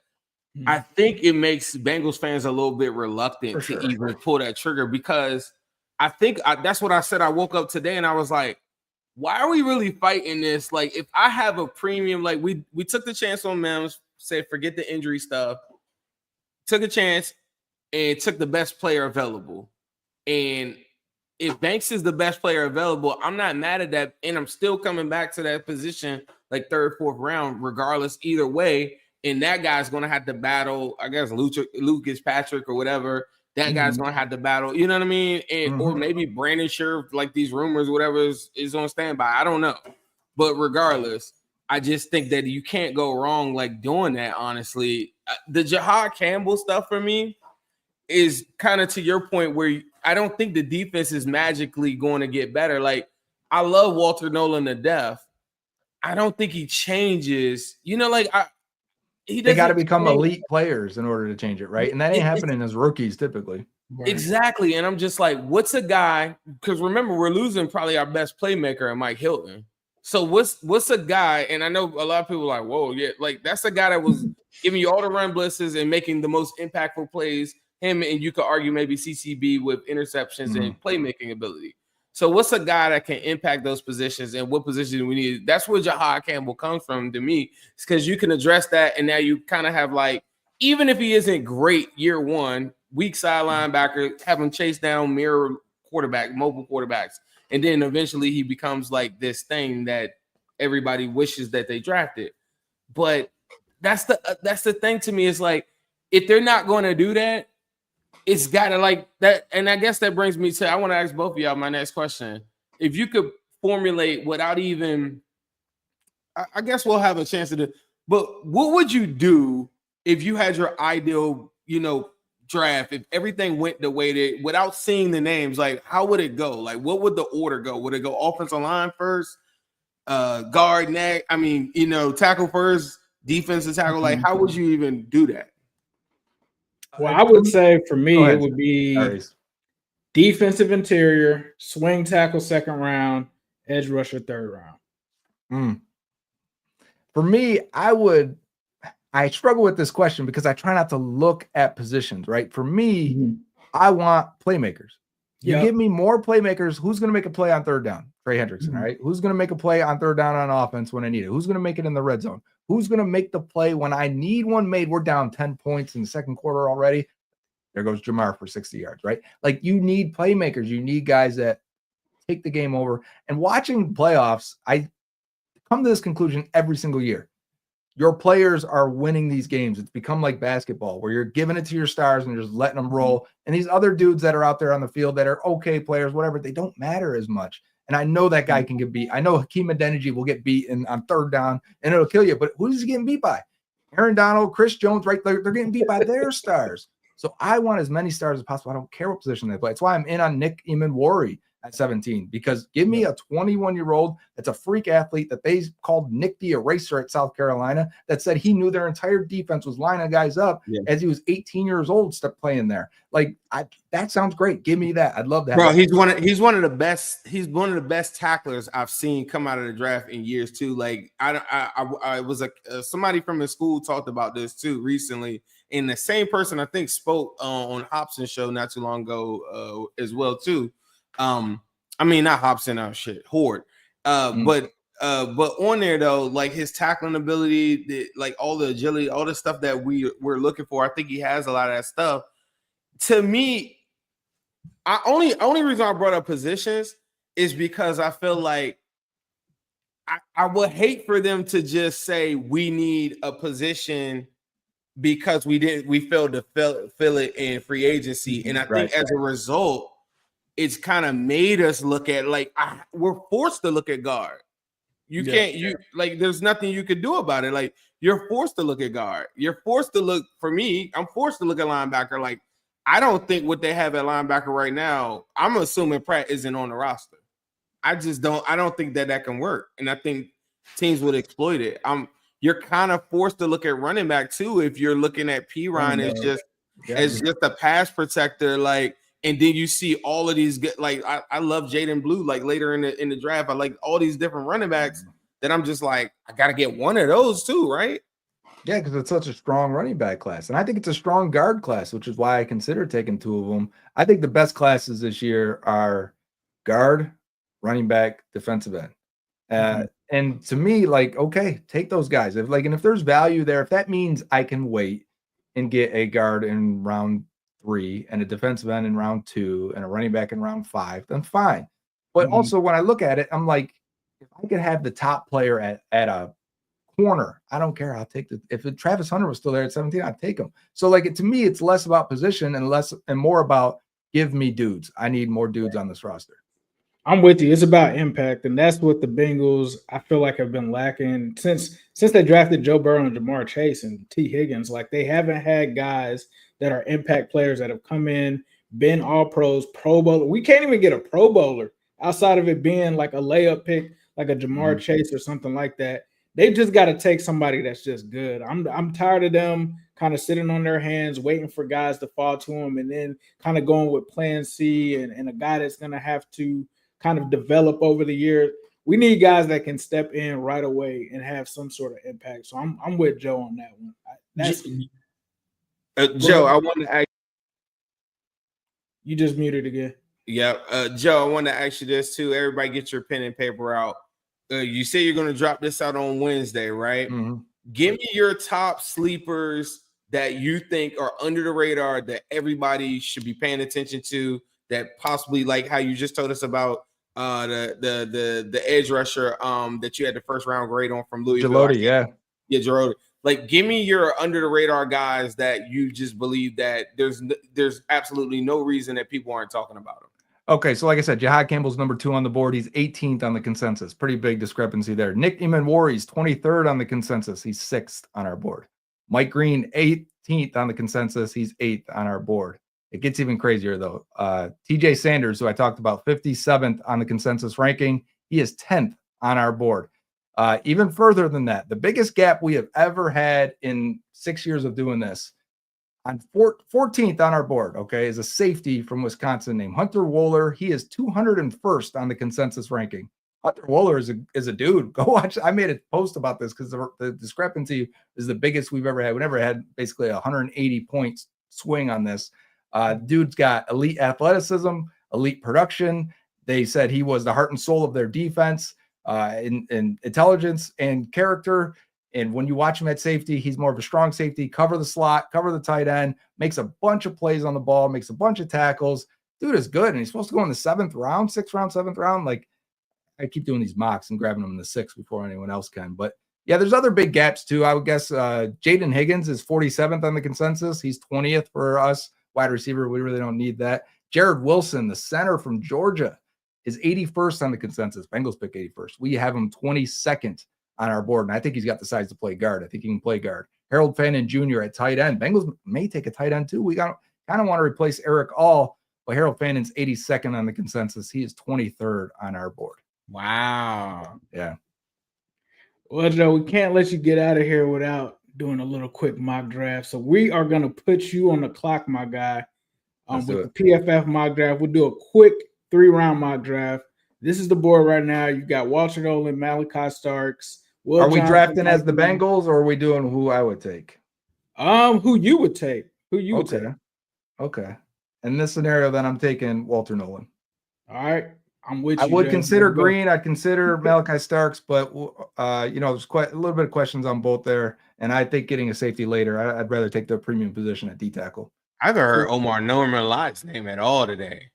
I think it makes Bengals fans a little bit reluctant to even pull that trigger because I think that's what I said. I woke up today and I was like, why are we really fighting this? If I have a premium, we took the chance on Mims, said forget the injury stuff, took a chance and took the best player available. And if Banks is the best player available, I'm not mad at that. And I'm still coming back to that position, 3rd, 4th round, regardless, either way. And that guy's going to have to battle, I guess, Lucas Patrick or whatever that guy's going to have to battle. You know what I mean? And or maybe Brandon Scherf, like these rumors, whatever is on standby. I don't know. But regardless, I just think that you can't go wrong like doing that, honestly. The Jihad Campbell stuff for me is kind of to your point where I don't think the defense is magically going to get better. Like, I love Walter Nolen to death. I don't think he changes. You know, like they got to become elite players in order to change it, right? And that ain't happening as rookies typically. Right. Exactly. And I'm just like, what's a guy? Because remember, we're losing probably our best playmaker in Mike Hilton. So what's a guy? And I know a lot of people are like, whoa, yeah, like that's a guy that was giving you all the run blitzes and making the most impactful plays. Him and you could argue maybe CCB with interceptions and playmaking ability. So what's a guy that can impact those positions and what position do we need? That's where Jihad Campbell comes from to me. It's because you can address that, and now you kind of have like, even if he isn't great year one, weak side linebacker, have him chase down mirror quarterback, mobile quarterbacks, and then eventually he becomes like this thing that everybody wishes that they drafted. But that's the thing to me. Is like, if they're not going to do that, it's got to like that. And I guess that brings me to, I want to ask both of y'all my next question. If you could formulate without even, I guess we'll have a chance to do, but what would you do if you had your ideal, draft, if everything went the way that, without seeing the names, like how would it go? Like what would the order go? Would it go offensive line first, guard next? I mean, tackle first, defensive tackle? Like how would you even do that? Well, I would say for me, it would be defensive interior, swing tackle second round, edge rusher third round. For me, I struggle with this question because I try not to look at positions, right? For me, I want playmakers. You give me more playmakers. Who's going to make a play on third down? Trey Hendrickson, right? Who's going to make a play on third down on offense when I need it? Who's going to make it in the red zone? Who's going to make the play when I need one made? We're down 10 points in the second quarter already. There goes Jamar for 60 yards, right? Like you need playmakers. You need guys that take the game over. And watching playoffs, I come to this conclusion every single year. Your players are winning these games. It's become like basketball where you're giving it to your stars and you're just letting them roll. And these other dudes that are out there on the field that are okay players, whatever, they don't matter as much. And I know that guy can get beat. I know Hakeem Adeniji will get beat on third down and it'll kill you. But who's he getting beat by? Aaron Donald, Chris Jones, right? They're getting beat by their stars. So I want as many stars as possible. I don't care what position they play. That's why I'm in on Nick Eamon-Wari at 17, because give me a 21-year-old that's a freak athlete that they called Nick the Eraser at South Carolina that said he knew their entire defense was lining guys up as he was 18 years old, stuck playing there. Like that sounds great. Give me that. I'd love that. Bro, he's one of the best. He's one of the best tacklers I've seen come out of the draft in years too. Like I was somebody from his school talked about this too recently, and the same person I think spoke on Hobson's show not too long ago as well too. I mean not Hobson, Horde. But on there though, like his tackling ability, like all the agility, all the stuff that we're looking for, I think he has a lot of that stuff. To me, only reason I brought up positions is because I feel like I would hate for them to just say we need a position because we failed to fill it in free agency, and I think as a result, it's kind of made us look at we're forced to look at guard. You can't like there's nothing you could do about it. Like you're forced to look at guard. You're forced to look. For me, I'm forced to look at linebacker. Like I don't think what they have at linebacker right now, I'm assuming Pratt isn't on the roster. I don't think that can work, and I think teams would exploit it. You're kind of forced to look at running back too if you're looking at Perine as just a pass protector, like. And then you see all of these I love Jaden Blue, like later in the draft. I like all these different running backs that I'm just like, I gotta get one of those too, right? Yeah, because it's such a strong running back class. And I think it's a strong guard class, which is why I consider taking two of them. I think the best classes this year are guard, running back, defensive end. And to me, like, okay, take those guys. If there's value there, if that means I can wait and get a guard in round 3 and a defensive end in round 2 and a running back in round 5, then fine. But also when I look at it, I'm like, if I could have the top player at a corner. I don't care. I'll take if Travis Hunter was still there at 17, I'd take him. So like to me, it's less about position and more about give me dudes. I need more dudes on this roster. I'm with you. It's about impact, and that's what the Bengals I feel like have been lacking since they drafted Joe Burrow and Jamar Chase and T. Higgins. Like they haven't had guys that are impact players that have come in, been all pros, Pro Bowler. We can't even get a Pro Bowler outside of it being like a layup pick, like a Jamar Chase or something like that. They just got to take somebody that's just good. I'm tired of them kind of sitting on their hands, waiting for guys to fall to them, and then kind of going with Plan C and a guy that's going to have to kind of develop over the years. We need guys that can step in right away and have some sort of impact. So I'm with Joe on that one. Joe, I want to ask. You just muted again. Yeah, Joe, I want to ask you this too. Everybody, get your pen and paper out. You say you're going to drop this out on Wednesday, right? Mm-hmm. Give me your top sleepers that you think are under the radar that everybody should be paying attention to. That possibly, like how you just told us about the edge rusher that you had the first round grade on from Louisville. Girotti. Like, give me your under the radar guys that you just believe that there's absolutely no reason that people aren't talking about them. Okay, so like I said, Jihad Campbell's number 2 on the board. He's 18th on the consensus. Pretty big discrepancy there. Nick Emanwari's 23rd on the consensus. He's 6th on our board. Mike Green, 18th on the consensus. He's 8th on our board. It gets even crazier, though. TJ Sanders, who I talked about, 57th on the consensus ranking. He is 10th on our board. Even further than that, the biggest gap we have ever had in 6 years of doing this, on 14th on our board, okay, is a safety from Wisconsin named Hunter Wohler. He is 201st on the consensus ranking. Hunter Wohler is a dude. Go watch. I made a post about this because the discrepancy is the biggest we've ever had. We never had basically 180 points swing on this. Dude's got elite athleticism, elite production. They said he was the heart and soul of their defense in intelligence and character. And when you watch him at safety, he's more of a strong safety, cover the slot, cover the tight end, makes a bunch of plays on the ball, makes a bunch of tackles. Dude is good. And he's supposed to go in the 7th round, 6th round, 7th round. Like, I keep doing these mocks and grabbing them in the 6th before anyone else can. But yeah, there's other big gaps too. I would guess Jaden Higgins is 47th on the consensus. He's 20th for us. Wide receiver, we really don't need that. Jared Wilson, the center from Georgia, is 81st on the consensus. Bengals pick 81st. We have him 22nd on our board, and I think he's got the size to play guard. I think he can play guard. Harold Fannin Jr. at tight end. Bengals may take a tight end too. We kind of want to replace Eric All, but Harold Fannin's 82nd on the consensus. He is 23rd on our board. Wow. Yeah. Well, Joe, we can't let you get out of here without doing a little quick mock draft. So we are going to put you on the clock, my guy, with the PFF mock draft. We'll do a quick 3-round mock draft. This is the board right now. You got Walter Nolen, Malachi Starks. Are we drafting as the Bengals, or are we doing who I would take? Who you would take. Who you would take. Okay. In this scenario, then I'm taking Walter Nolen. All right. I'm with you. I would consider Green. I'd consider Malachi Starks, but there's quite a little bit of questions on both there. And I think getting a safety later, I'd rather take the premium position at D tackle. I haven't heard Omar Norman-Lot's name at all today.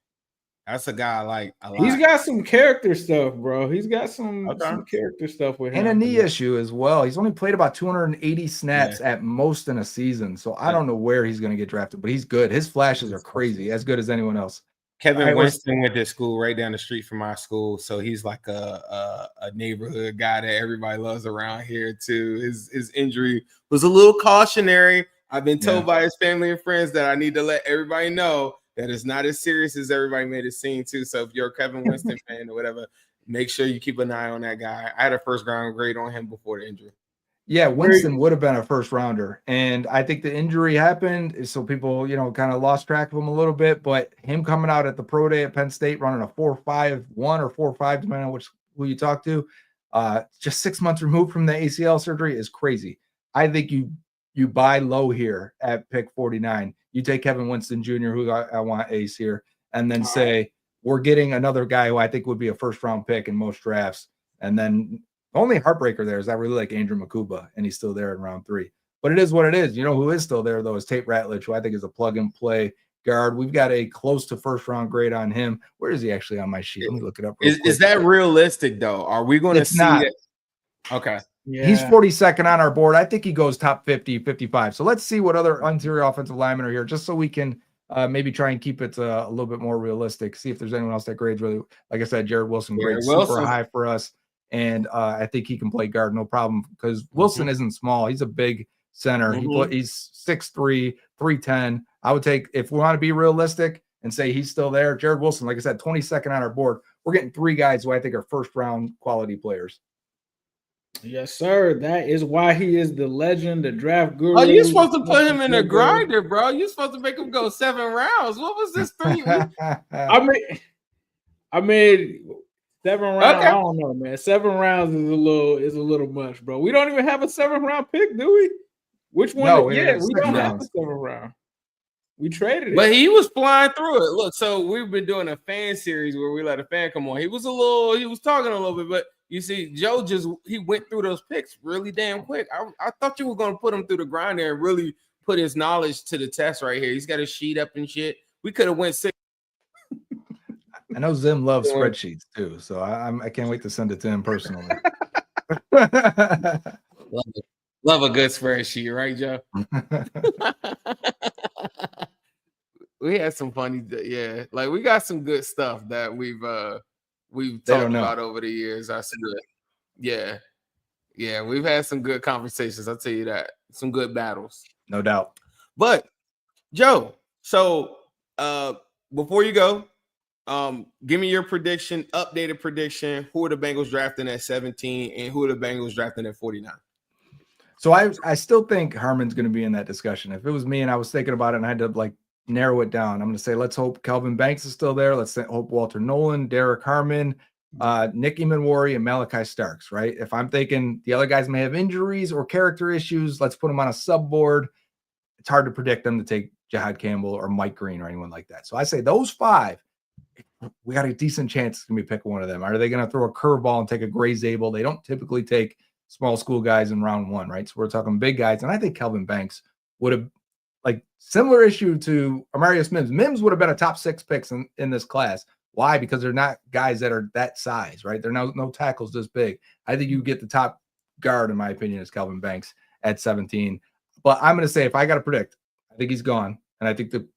That's a guy like a lot. He's got some character stuff, bro. He's got some character stuff with him. And a knee issue as well. He's only played about 280 snaps at most in a season. So I don't know where he's going to get drafted, but he's good. His flashes are crazy, as good as anyone else. Kevin Winston went to school right down the street from my school. So he's like a neighborhood guy that everybody loves around here too. His injury was a little cautionary. I've been told by his family and friends that I need to let everybody know that it's not as serious as everybody made it seem too. So if you're a Kevin Winston fan or whatever, make sure you keep an eye on that guy. I had a first round grade on him before the injury. Yeah, Winston would have been a first rounder. And I think the injury happened. So people, kind of lost track of him a little bit. But him coming out at the pro day at Penn State, running a 4.51 or 4.5, depending on who you talk to, just 6 months removed from the ACL surgery is crazy. I think you buy low here at pick 49. You take Kevin Winston Jr., who I want ace here, and then say, we're getting another guy who I think would be a first-round pick in most drafts. And then the only heartbreaker there is I really like Andrew Makuba, and he's still there in round 3. But it is what it is. You know who is still there, though, is Tate Ratledge, who I think is a plug-and-play guard. We've got a close to first-round grade on him. Where is he actually on my sheet? Let me look it up. Is that realistic, though? Are we going to see it? Okay. He's 42nd on our board. I think he goes top 50, 55. So let's see what other interior offensive linemen are here, just so we can maybe try and keep it a little bit more realistic. See if there's anyone else that grades really. Like I said, Jared Wilson grades super high for us. And I think he can play guard, no problem, because Wilson isn't small. He's a big center. He's 6'3", 310. I would take, if we want to be realistic and say he's still there, Jared Wilson, like I said, 22nd on our board. We're getting 3 guys who I think are first-round quality players. Yes, sir. That is why he is the legend, the draft guru. Oh, you're supposed to put him in a grinder, bro. You're supposed to make him go 7 rounds. What was this 3 weeks? I mean, 7 rounds. Okay. I don't know, man. 7 rounds is a little much, bro. We don't even have a 7th round pick, do we? Which one? No, we don't have a 7th round. We traded it. But he was flying through it. Look, so we've been doing a fan series where we let a fan come on. He was talking a little bit, but you see, Joe he went through those picks really damn quick. I thought you were going to put him through the grinder and really put his knowledge to the test right here. He's got a sheet up and shit. We could have went 6. I know Zim loves spreadsheets too, so I can't wait to send it to him personally. Love a good spreadsheet, right, Joe? We had some funny, like we got some good stuff that we've talked about over the years. I said, yeah, we've had some good conversations. I'll tell you that, some good battles, no doubt. But Joe, so before you go, give me your updated prediction. Who are the Bengals drafting at 17, and who are the Bengals drafting at 49? So I still think Harmon's going to be in that discussion. If it was me and I was thinking about it and I had to narrow it down, I'm going to say let's hope Kelvin Banks is still there. Let's hope Walter Nolen, Derek Harmon, Nick Emanwari, and Malachi Starks, right? If I'm thinking the other guys may have injuries or character issues, let's put them on a sub board. It's hard to predict them to take Jihad Campbell or Mike Green or anyone like that. So I say those 5, we got a decent chance to be picking one of them. Are they going to throw a curveball and take a Gray Zabel? They don't typically take small school guys in round 1, right? So we're talking big guys. And I think Kelvin Banks would have, similar issue to Amarius Mims. Mims would have been a top 6 picks in this class. Why? Because they're not guys that are that size, right? They're no tackles this big. I think you get the top guard, in my opinion, is Kelvin Banks at 17. But I'm going to say, if I got to predict, I think he's gone. And I think the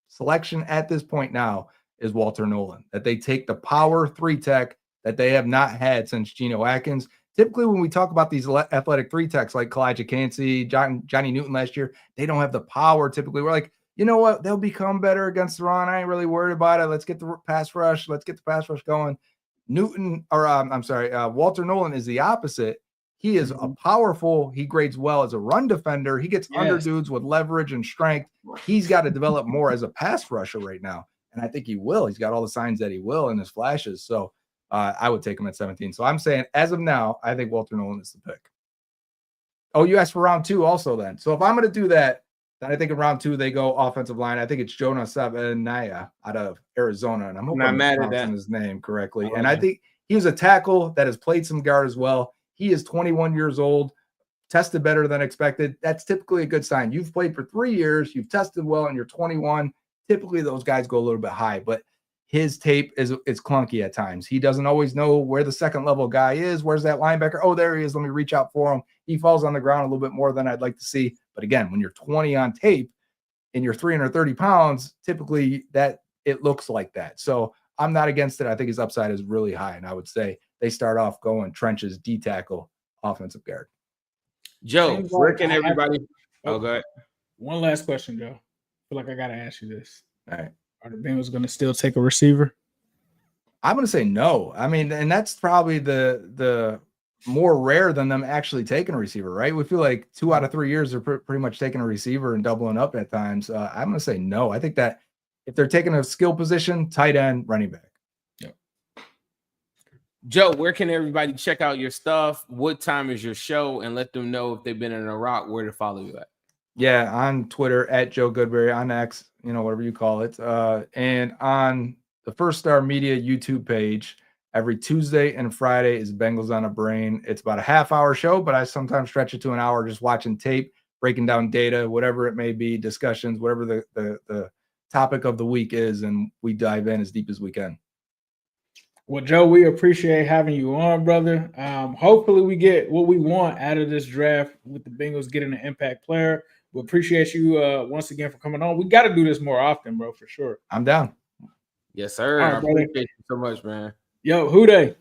selection at this point now is Walter Nolen, that they take the power 3 tech that they have not had since Geno Atkins. Typically, when we talk about these athletic 3 techs like Kalijah Cansey, Johnny Newton last year, they don't have the power. Typically, we're like, you know what? They'll become better against the run. I ain't really worried about it. Let's get the pass rush. Let's get the pass rush going. Walter Nolen is the opposite. He is a powerful. He grades well as a run defender. He gets under dudes with leverage and strength. He's got to develop more as a pass rusher right now. And I think he will. He's got all the signs that he will in his flashes. So I would take him at 17. So I'm saying, as of now, I think Walter Nolen is the pick. Oh, you asked for round 2 also then. So if I'm going to do that, then I think in round 2, they go offensive line. I think it's Jonah Savanaya out of Arizona. And I'm hoping I'm pronouncing his name correctly. And I think he was a tackle that has played some guard as well. He is 21 years old, tested better than expected. That's typically a good sign. You've played for 3 years. You've tested well, and you're 21. Typically, those guys go a little bit high. But his tape is clunky at times. He doesn't always know where the second level guy is. Where's that linebacker? Oh, there he is. Let me reach out for him. He falls on the ground a little bit more than I'd like to see. But again, when you're 20 on tape and you're 330 pounds, typically that it looks like that. So I'm not against it. I think his upside is really high. And I would say they start off going trenches, D tackle, offensive guard. Joe, where can everybody? Go ahead. One last question, Joe. I feel like I got to ask you this. All right. Are the Bengals going to still take a receiver? I'm going to say no. I mean, and that's probably the more rare than them actually taking a receiver, right? We feel like 2 out of 3 years they're pretty much taking a receiver and doubling up at times. I'm going to say no. I think that if they're taking a skill position, tight end, running back. Yep. Joe, where can everybody check out your stuff? What time is your show? And let them know if they've been in Iraq, where to follow you at. Yeah, on Twitter at Joe Goodberry, on X, whatever you call it. And on the First Star Media YouTube page, every Tuesday and Friday is Bengals on a Brain. It's about a half-hour show, but I sometimes stretch it to an hour just watching tape, breaking down data, whatever it may be, discussions, whatever the topic of the week is, and we dive in as deep as we can. Well, Joe, we appreciate having you on, brother. Hopefully we get what we want out of this draft with the Bengals getting an impact player. We appreciate you once again for coming on. We got to do this more often, bro, for sure. I'm down. Yes, sir. Right, I appreciate you so much, man. Yo, who they?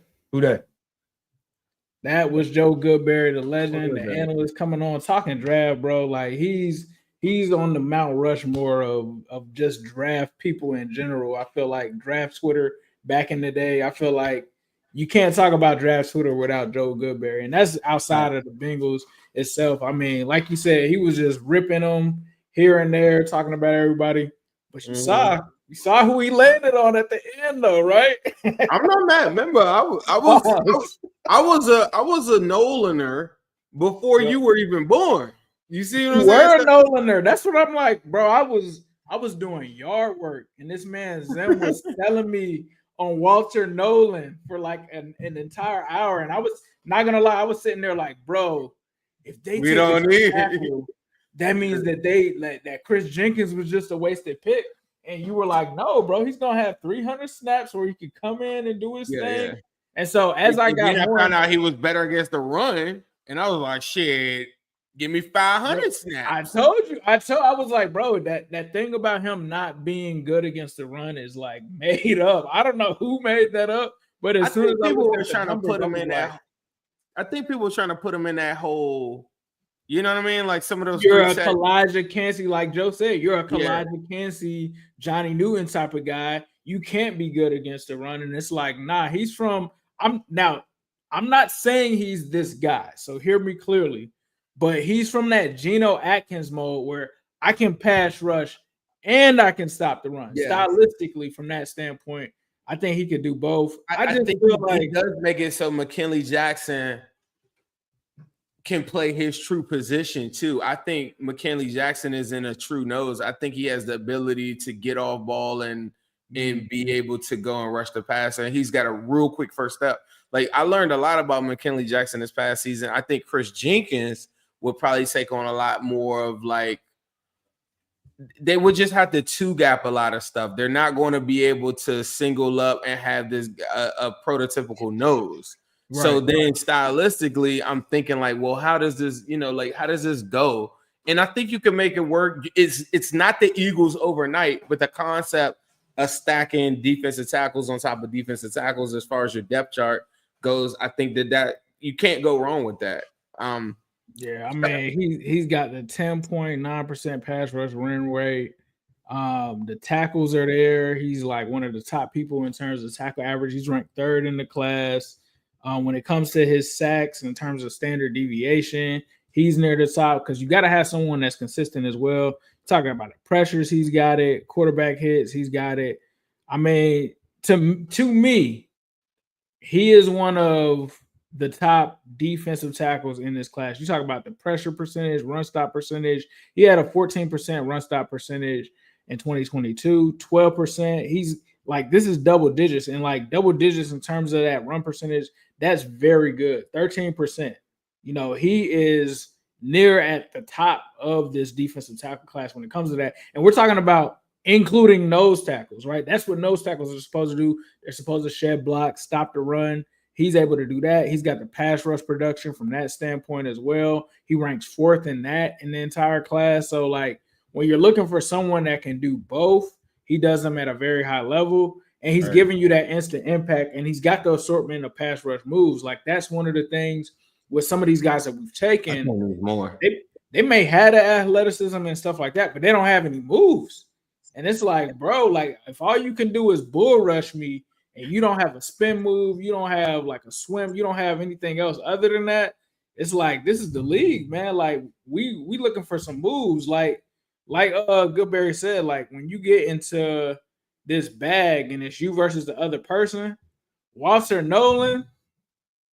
That was Joe Goodberry, the legend, the analyst, coming on talking draft, bro. Like he's on the Mount Rushmore of just draft people in general. I feel like draft Twitter back in the day, I feel like you can't talk about draft Twitter without Joe Goodberry, and that's outside of the Bengals itself. I mean, like you said, he was just ripping them here and there, talking about everybody. But you saw who he landed on at the end, though, right? I'm not mad. Remember, I was a Nolener before you were even born. You see what I'm saying? We're a Nolaner. That's what I'm like, bro. I was doing yard work, and this man Zim was telling me on Walter Nolen for like an entire hour, and I was not gonna lie, I was sitting there like, bro, if they tackle, that means that that Chris Jenkins was just a wasted pick. And you were like, no, bro, he's gonna have 300 snaps where he could come in and do his thing. Yeah. And so as I found out he was better against the run, and I was like, shit, give me 500 snaps. I was like, bro, that thing about him not being good against the run is like made up. I don't know who made that up, but as soon as people were trying to put him in that, I think people were trying to put him in that whole. You know what I mean? Like some of those. You're a Kalijah Kancey, like Joe said. You're a Kalijah Kancey, Johnny Newton type of guy. You can't be good against the run, and it's like, nah. I'm not saying he's this guy, so hear me clearly. But he's from that Geno Atkins mode where I can pass rush and I can stop the run. Yeah. Stylistically, from that standpoint, I think he could do both. I just think feel like he does make it so McKinley Jackson can play his true position too. I think McKinley Jackson is in a true nose. I think he has the ability to get off ball and be able to go and rush the passer. And he's got a real quick first step. Like I learned a lot about McKinley Jackson this past season. I think Chris Jenkins would probably take on a lot more of like, they would just have to two gap a lot of stuff. They're not going to be able to single up and have this a prototypical nose. Right. So then stylistically, I'm thinking like, well, how does this go? And I think you can make it work. It's not the Eagles overnight, but the concept of stacking defensive tackles on top of defensive tackles as far as your depth chart goes, I think that you can't go wrong with that. Yeah, I mean, he's got the 10.9% pass rush win rate. The tackles are there. He's like one of the top people in terms of tackle average. He's ranked third in the class. When it comes to his sacks in terms of standard deviation, he's near the top because you got to have someone that's consistent as well. Talking about the pressures, he's got it. Quarterback hits, he's got it. I mean, to me, he is one of the top defensive tackles in this class. You talk about the pressure percentage, run stop percentage. He had a 14% run stop percentage in 2022, 12%. He's like, this is double digits, and like double digits in terms of that run percentage, that's very good. 13%. You know, he is near at the top of this defensive tackle class when it comes to that. And we're talking about including nose tackles, right? That's what nose tackles are supposed to do. They're supposed to shed blocks, stop the run. He's able to do that. He's got the pass rush production from that standpoint as well. He ranks fourth in that in the entire class. So, like, when you're looking for someone that can do both, he does them at a very high level, and he's giving you that instant impact, and he's got the assortment of pass rush moves. Like, that's one of the things with some of these guys that we've taken. More. They may have the athleticism and stuff like that, but they don't have any moves. And it's like, bro, like, if all you can do is bull rush me and you don't have a spin move, you don't have like a swim, you don't have anything else other than that, it's like, this is the league, man. Like, we looking for some moves. Like Goodberry said, like, when you get into this bag and it's you versus the other person, Walter Nolen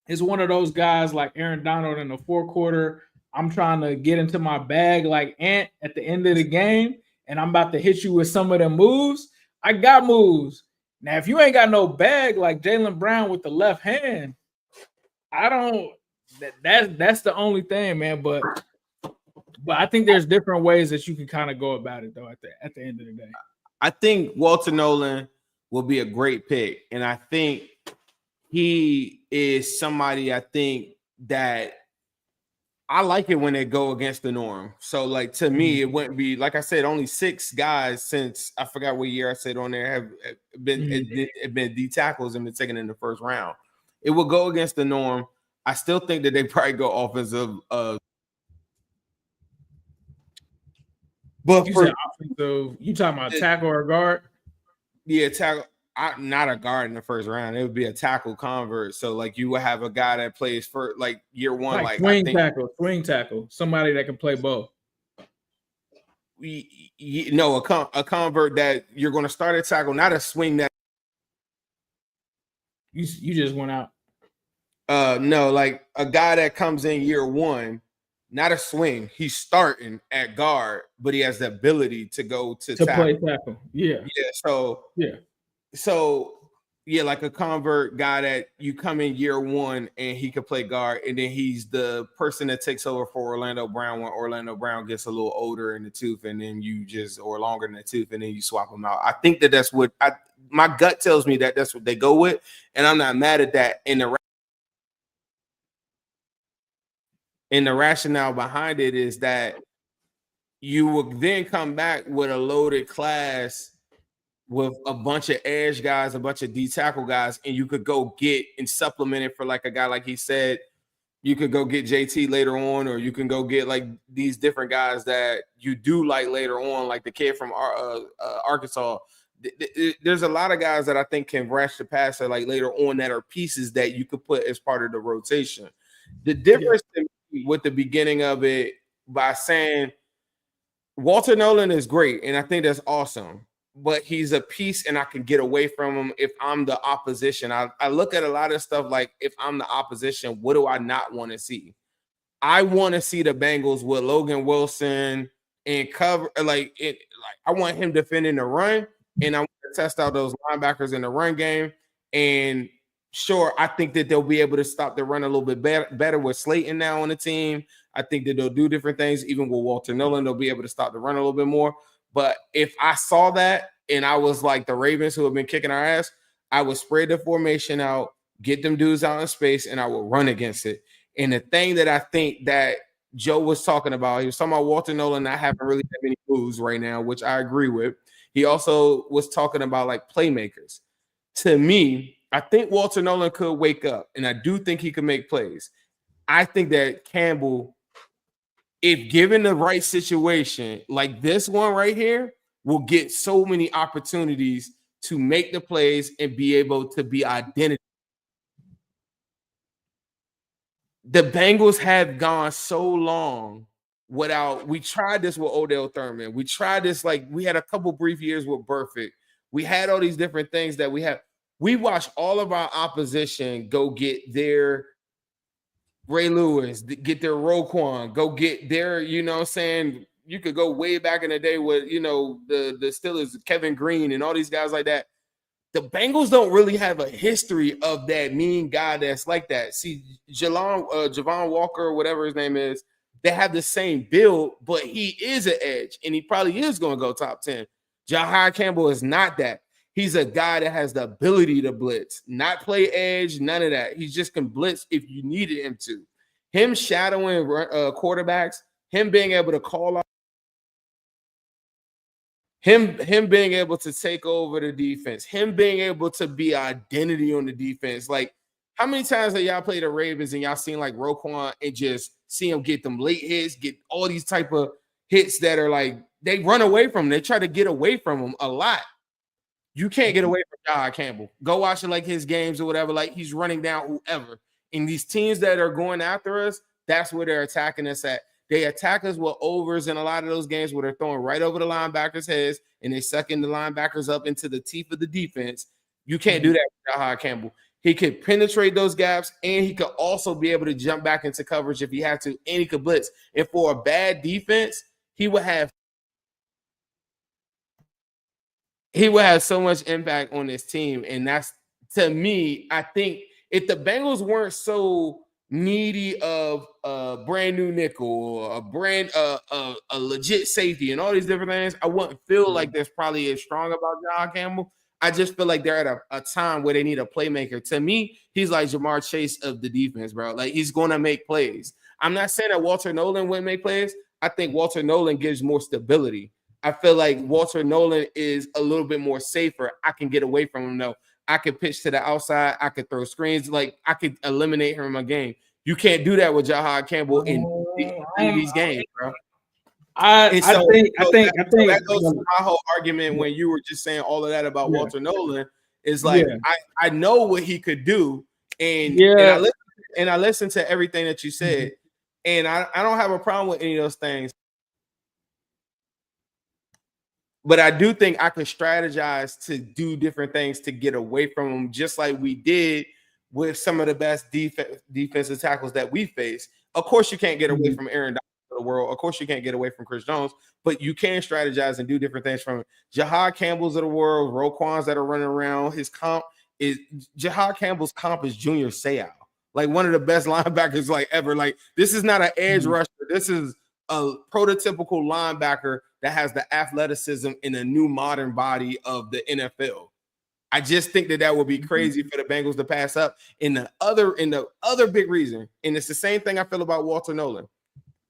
is one of those guys like Aaron Donald in the fourth quarter. I'm trying to get into my bag like Ant at the end of the game, and I'm about to hit you with some of them moves. I got moves. Now, if you ain't got no bag like Jaylen Brown with the left hand, that's the only thing, man. But I think there's different ways that you can kind of go about it, though, at the end of the day. I think Walter Nolen will be a great pick. And I think he is somebody I think that I like it when they go against the norm. So, like, to me, it wouldn't be, like I said, only 6 guys since I forgot what year I said on there have been D tackles and been taken in the first round. It will go against the norm. I still think that they probably go offensive. But for offensive, you talking about tackle or guard? Yeah, tackle. Not a guard in the first round. It would be a tackle convert. So, like, you would have a guy that plays for like year one, like swing tackle, somebody that can play both. A convert that you're going to start a tackle, not a swing that. You just went out. No, like a guy that comes in year one, not a swing. He's starting at guard, but he has the ability to go to play tackle. Yeah. So like a convert guy that you come in year one and he could play guard, and then he's the person that takes over for Orlando Brown when Orlando Brown gets a little older in the tooth, and then or longer in the tooth, and then you swap them out. I think that's what my gut tells me that's what they go with, and I'm not mad at that. And the rationale behind it is that you will then come back with a loaded class with a bunch of edge guys, a bunch of D tackle guys, and you could go get and supplement it for like a guy, like he said, you could go get JT later on, or you can go get like these different guys that you do like later on, like the kid from Arkansas. There's a lot of guys that I think can rush the passer like later on that are pieces that you could put as part of the rotation. The difference with the beginning of it by saying Walter Nolen is great, and I think that's awesome. But he's a piece, and I can get away from him if I'm the opposition. I look at a lot of stuff like, if I'm the opposition, what do I not want to see? I want to see the Bengals with Logan Wilson and cover. I want him defending the run, and I want to test out those linebackers in the run game. And sure, I think that they'll be able to stop the run a little bit better with Slayton now on the team. I think that they'll do different things. Even with Walter Nolen, they'll be able to stop the run a little bit more. But if I saw that and I was like the Ravens who have been kicking our ass, I would spread the formation out, get them dudes out in space, and I would run against it. And the thing that I think that Joe was talking about, he was talking about Walter Nolen not having really that many moves right now, which I agree with. He also was talking about like playmakers. To me, I think Walter Nolen could wake up, and I do think he could make plays. I think that Campbell, if given the right situation, like this one right here, will get so many opportunities to make the plays and be able to be identity. The Bengals have gone so long without, we tried this with Odell Thurman. We tried this, like we had a couple brief years with Burfict. We had all these different things that we have. We watched all of our opposition go get their Ray Lewis, get their Roquan, go get their, you know what I'm saying? You could go way back in the day with, you know, the Steelers, Kevin Green and all these guys like that. The Bengals don't really have a history of that mean guy that's like that. See, Javon Walker, or whatever his name is, they have the same build, but he is an edge, and he probably is going to go top 10. Jihad Campbell is not that. He's a guy that has the ability to blitz, not play edge, none of that. He just can blitz if you needed him to. Him shadowing quarterbacks, him being able to call out, him being able to take over the defense, him being able to be identity on the defense. Like, how many times have y'all played the Ravens and y'all seen like Roquan and just see him get them late hits, get all these type of hits that are like, they run away from him. They try to get away from him a lot. You can't get away from Jihad Campbell. Go watch like his games or whatever. Like, he's running down whoever. And these teams that are going after us, that's where they're attacking us at. They attack us with overs in a lot of those games where they're throwing right over the linebackers' heads and they're sucking the linebackers up into the teeth of the defense. You can't do that with Jihad Campbell. He could penetrate those gaps, and he could also be able to jump back into coverage if he had to, and he could blitz. And for a bad defense, he would have so much impact on this team. And that's, to me, I think if the Bengals weren't so needy of a brand new nickel or a legit safety and all these different things, I wouldn't feel like there's probably as strong about Jihad Campbell. I just feel like they're at a time where they need a playmaker. To me, he's like Jamar Chase of the defense, bro. Like, he's going to make plays. I'm not saying that Walter Nolen wouldn't make plays. I think Walter Nolen gives more stability. I feel like Walter Nolen is a little bit more safer. I can get away from him, though. I could pitch to the outside. I could throw screens. Like, I could eliminate him in my game. You can't do that with Jihad Campbell in these games, bro. I think that goes to my whole argument when you were just saying all of that about Walter Nolen. Is like, I know what he could do, and I listened to everything that you said, and I don't have a problem with any of those things. But I do think I can strategize to do different things to get away from him, just like we did with some of the best defensive tackles that we face. Of course, you can't get away from Aaron Donald of the world. Of course, you can't get away from Chris Jones, but you can strategize and do different things from Jihad Campbell's of the world, Roquan's that are running around. His comp is Jihad Campbell's comp is Junior Seau, like one of the best linebackers like ever. Like, this is not an edge rusher. This is a prototypical linebacker that has the athleticism in a new modern body of the NFL. I just think that would be crazy for the Bengals to pass up. In the other big reason, and it's the same thing I feel about Walter Nolen.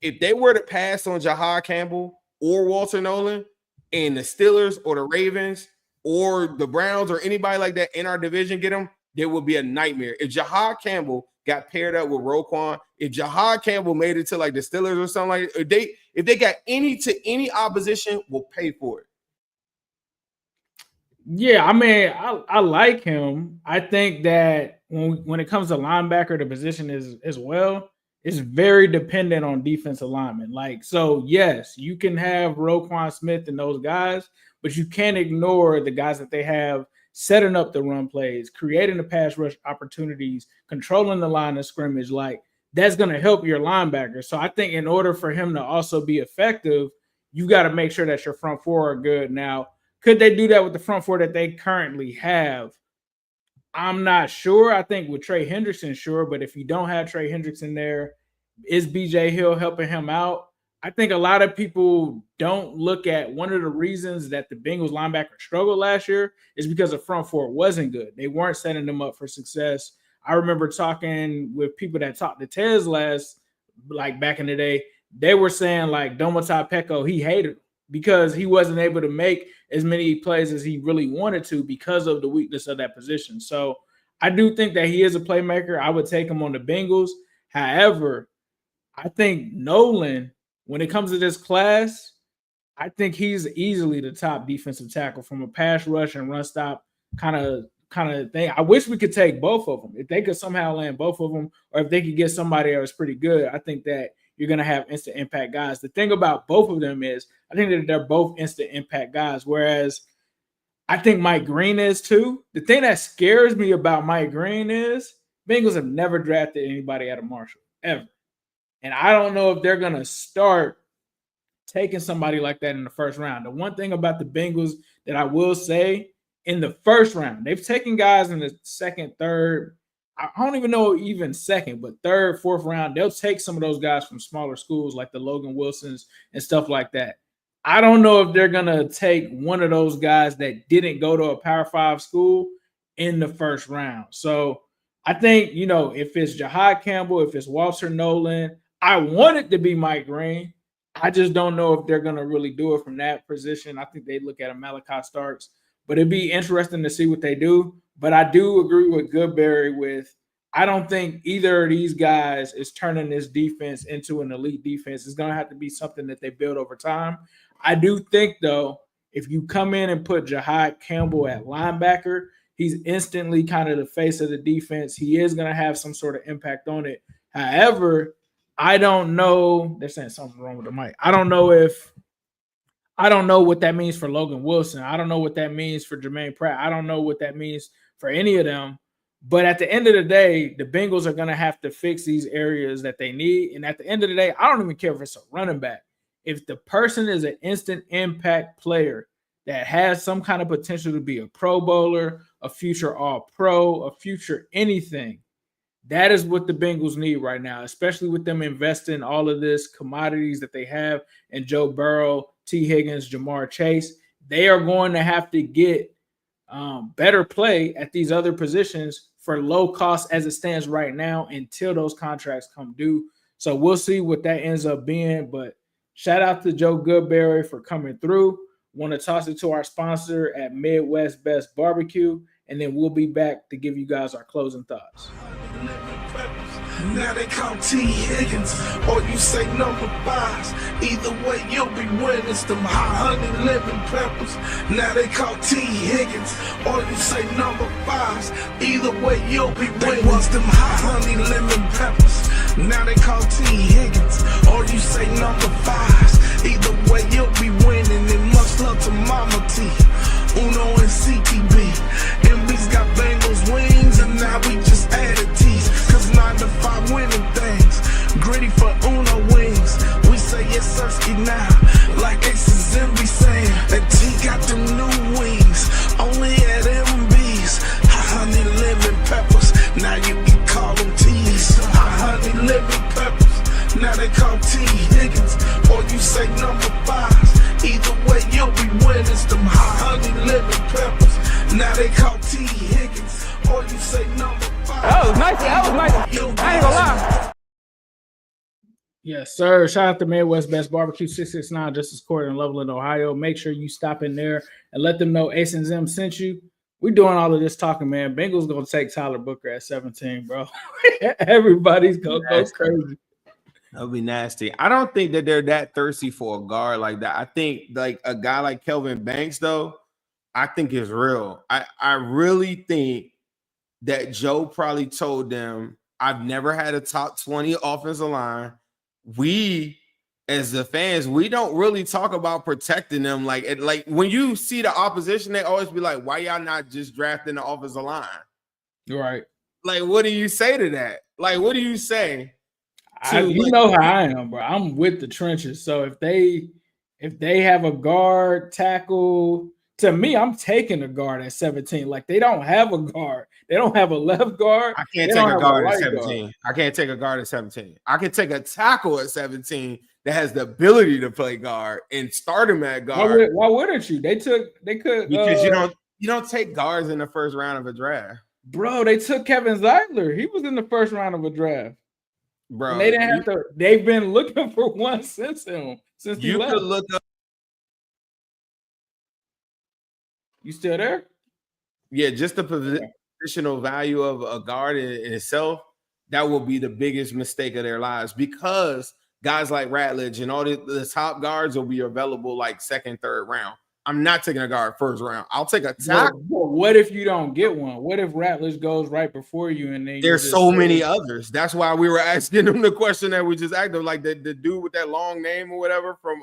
If they were to pass on Jihad Campbell or Walter Nolen, and the Steelers or the Ravens or the Browns or anybody like that in our division get them, there would be a nightmare. If Jihad Campbell got paired up with Roquan, if Jihad Campbell made it to like the Steelers or something like that, if they got any opposition, will pay for it. Yeah, I mean, I like him. I think that when it comes to linebacker, the position is as well, it's very dependent on defensive linemen. Like, so yes, you can have Roquan Smith and those guys, but you can't ignore the guys that they have setting up the run plays, creating the pass rush opportunities, controlling the line of scrimmage. Like, that's going to help your linebacker. So I think in order for him to also be effective, you got to make sure that your front four are good. Now, could they do that with the front four that they currently have? I'm not sure. I think with Trey Hendrickson, sure. But if you don't have Trey Hendrickson there, is BJ Hill helping him out? I think a lot of people don't look at one of the reasons that the Bengals linebacker struggled last year is because the front four wasn't good. They weren't setting them up for success. I remember talking with people that talked to Tez like back in the day. They were saying like Domata Peko, he hated him because he wasn't able to make as many plays as he really wanted to because of the weakness of that position. So I do think that he is a playmaker. I would take him on the Bengals. However, I think Nolen, when it comes to this class, I think he's easily the top defensive tackle from a pass rush and run stop kind of thing. I wish we could take both of them. If they could somehow land both of them, or if they could get somebody else pretty good, I think that you're going to have instant impact guys. The thing about both of them is I think that they're both instant impact guys, whereas I think Mike Green is too. The thing that scares me about Mike Green is Bengals have never drafted anybody out of Marshall, ever. And I don't know if they're going to start taking somebody like that in the first round. The one thing about the Bengals that I will say, in the first round, they've taken guys in the second, third, I don't even know even second, but third, fourth round, they'll take some of those guys from smaller schools like the Logan Wilsons and stuff like that. I don't know if they're going to take one of those guys that didn't go to a Power 5 school in the first round. So I think, if it's Jihad Campbell, if it's Walter Nolen, I want it to be Mike Green. I just don't know if they're going to really do it from that position. I think they look at a Malachi Starks, but it'd be interesting to see what they do. But I do agree with Goodberry I don't think either of these guys is turning this defense into an elite defense. It's going to have to be something that they build over time. I do think, though, if you come in and put Jihad Campbell at linebacker, he's instantly kind of the face of the defense. He is going to have some sort of impact on it. However, I don't know. They're saying something wrong with the mic. I don't know what that means for Logan Wilson. I don't know what that means for Jermaine Pratt. I don't know what that means for any of them. But at the end of the day, the Bengals are going to have to fix these areas that they need. And at the end of the day, I don't even care if it's a running back. If the person is an instant impact player that has some kind of potential to be a Pro Bowler, a future All-Pro, a future anything, that is what the Bengals need right now, especially with them investing all of this commodities that they have in Joe Burrow, T. Higgins, Jamar Chase. They are going to have to get better play at these other positions for low cost as it stands right now until those contracts come due. So we'll see what that ends up being. But shout out to Joe Goodberry for coming through. Want to toss it to our sponsor at Midwest Best Barbecue, and then we'll be back to give you guys our closing thoughts. Now they call T. Higgins, or you say number 5s. Either way, you'll be winning. It's them hot honey lemon peppers. Now they call T. Higgins, or you say number 5s. Either way, you'll be winning. They was them hot honey lemon peppers. Now they call T. Higgins, or you say number 5s. Either way, you'll be winning. And much love to Mama T, Uno and CTB. MB's got Bengals wings, and now we just added T's. 9 to 5 winning things. Gritty for Uno wings. We say yes, Sirski now. Like Aces and be saying that T got them new wings. Only at MB's. Hot honey lemon peppers. Now you can call them T's. Hot honey lemon peppers. Now they call T. Higgins. Or you say number 5s. Either way, you'll be winning. It's them hot honey lemon peppers. Now they call T. Higgins. Or you say number 5. That was nice. I ain't gonna lie. Yes, sir. Shout out to Midwest Best Barbecue 669 Justice Court in Loveland, Ohio. Make sure you stop in there and let them know Ace and Zim sent you. We're doing all of this talking, man. Bengals gonna take Tyler Booker at 17, bro. Everybody's gonna go crazy. That'll be nasty. I don't think that they're that thirsty for a guard like that. I think like a guy like Kelvin Banks, though, I think is real. I really think that Joe probably told them, I've never had a top 20 offensive line. We, as the fans, we don't really talk about protecting them. Like when you see the opposition, they always be like, why y'all not just drafting the offensive line? Right. Like, what do you say to that? Like, what do you say? You know how I am, bro. I'm with the trenches. So if they have a guard, tackle, to me, I'm taking a guard at 17. Like, they don't have a guard. They don't have a left guard. I can't take a guard at 17. I can't take a guard at 17. I can take a tackle at 17 that has the ability to play guard and start him at guard. Why wouldn't you? They could because you don't take guards in the first round of a draft. Bro, they took Kevin Zeitler. He was in the first round of a draft. Bro, and they didn't have to. They've been looking for one since he left. Could look up. You still there? Yeah, just the positional value of a guard in itself, that will be the biggest mistake of their lives, because guys like Ratledge and all the top guards will be available like second, third round. I'm not taking a guard first round. I'll take a tackle. What if you don't get one? What if Ratledge goes right before you and then there's so many others? That's why we were asking them the question that we just asked them, like the dude with that long name or whatever from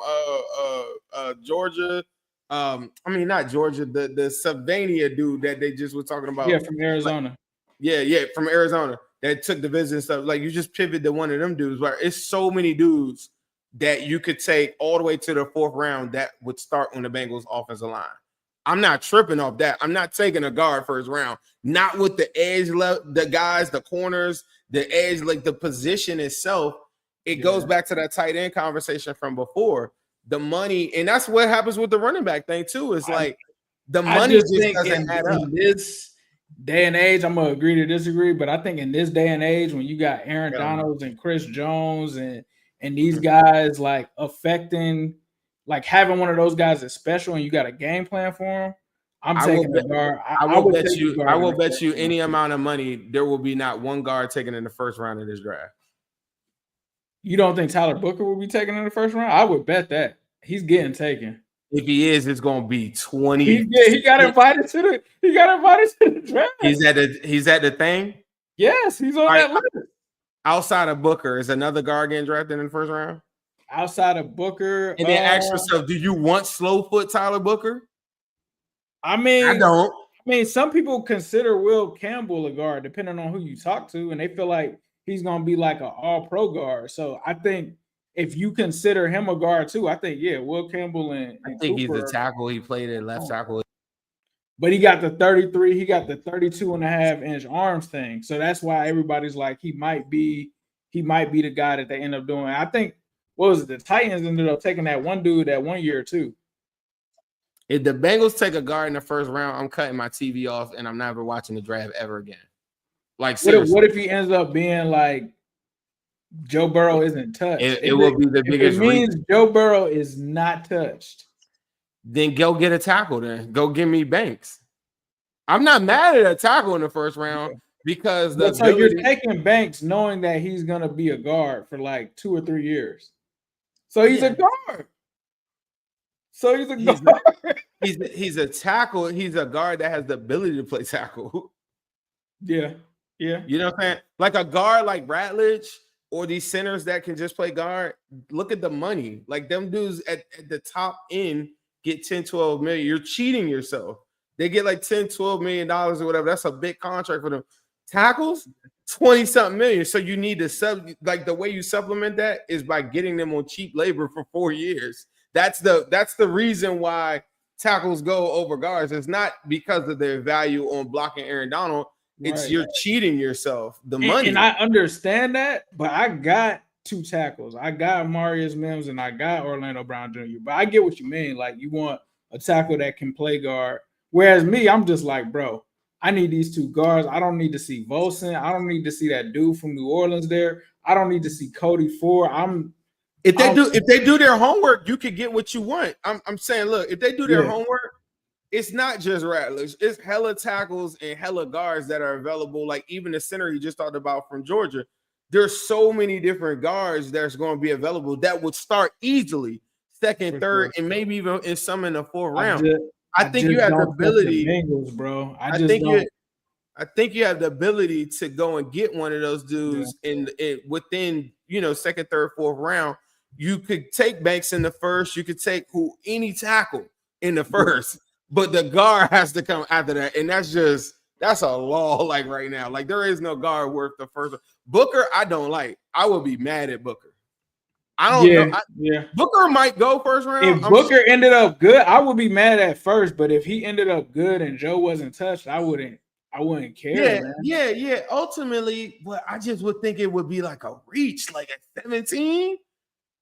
Georgia. I mean, not Georgia, the Sylvania dude that they just were talking about. Yeah, from Arizona. Like, from Arizona that took the visit and stuff. Like, you just pivot to one of them dudes. Where it's so many dudes that you could take all the way to the fourth round that would start on the Bengals offensive line. I'm not tripping off that. I'm not taking a guard first round. Not with the edge, the guys, the corners, the edge, like the position itself. It goes back to that tight end conversation from before. The money, and that's what happens with the running back thing too. Is like the money just doesn't add up. In this day and age, I'm gonna agree to disagree, but I think in this day and age, when you got Aaron Donalds and Chris Jones and these guys like affecting, like having one of those guys that's special, and you got a game plan for them, I'm taking a guard. I will bet you any amount of money there will be not one guard taken in the first round of this draft. You don't think Tyler Booker will be taken in the first round? I would bet that he's getting taken. If he is, it's going to be 20. He got invited to the draft. He's at the thing. Yes, he's on that list. Outside of Booker, is another guard getting drafted in the first round? Outside of Booker, and then ask yourself, do you want slow foot Tyler Booker? I mean, I don't. I mean, some people consider Will Campbell a guard, depending on who you talk to, and they feel like he's going to be like an all-pro guard. So I think if you consider him a guard too, I think, Will Campbell and I think Cooper, he's a tackle. He played at left tackle. But he got the 33, he got the 32.5-inch arms thing. So that's why everybody's like, he might be the guy that they end up doing. I think, what was it? The Titans ended up taking that one dude that 1 year too. If the Bengals take a guard in the first round, I'm cutting my TV off and I'm never watching the draft ever again. Like, seriously. What if he ends up being like Joe Burrow isn't touched? It will be the biggest. It means Joe Burrow is not touched. Then go get a tackle. Then go give me Banks. I'm not mad at a tackle in the first round because you're taking Banks knowing that he's gonna be a guard for like 2 or 3 years. So he's a guard. So he's a guard. He's a tackle. He's a guard that has the ability to play tackle. Yeah. Yeah. You know what I'm saying? Like a guard like Ratledge or these centers that can just play guard. Look at the money. Like them dudes at the top end get 10, 12 million. You're cheating yourself. They get like 10, 12 million dollars or whatever. That's a big contract for them. Tackles, 20-something million. So you need to the way you supplement that is by getting them on cheap labor for 4 years. That's the reason why tackles go over guards. It's not because of their value on blocking Aaron Donald. It's you're cheating yourself. The money. And I understand that, but I got 2 tackles. I got Marius Mims and I got Orlando Brown Jr. But I get what you mean. Like you want a tackle that can play guard. Whereas me, I'm just like, bro, I need these 2 guards. I don't need to see Volson. I don't need to see that dude from New Orleans there. I don't need to see Cody Ford. If they do their homework, you could get what you want. I'm saying, look, if they do their homework, it's not just Rattlers. It's hella tackles and hella guards that are available. Like even the center you just talked about from Georgia. There's so many different guards that's going to be available that would start easily second, third, and maybe even in some in the 4th round. I think you have the ability, Bengals, bro. I think you have the ability to go and get one of those dudes in within 2nd, 3rd, 4th round. You could take Banks in the first. You could take any tackle in the first, but the guard has to come after that, and that's a law. Like right now, like there is no guard worth the first. Booker, I don't like. I would be mad at Booker. I don't know. Booker might go first round. If Booker ended up good, I would be mad at first. But if he ended up good and Joe wasn't touched, I wouldn't care. Yeah. Ultimately, but I just would think it would be like a reach, like at 17.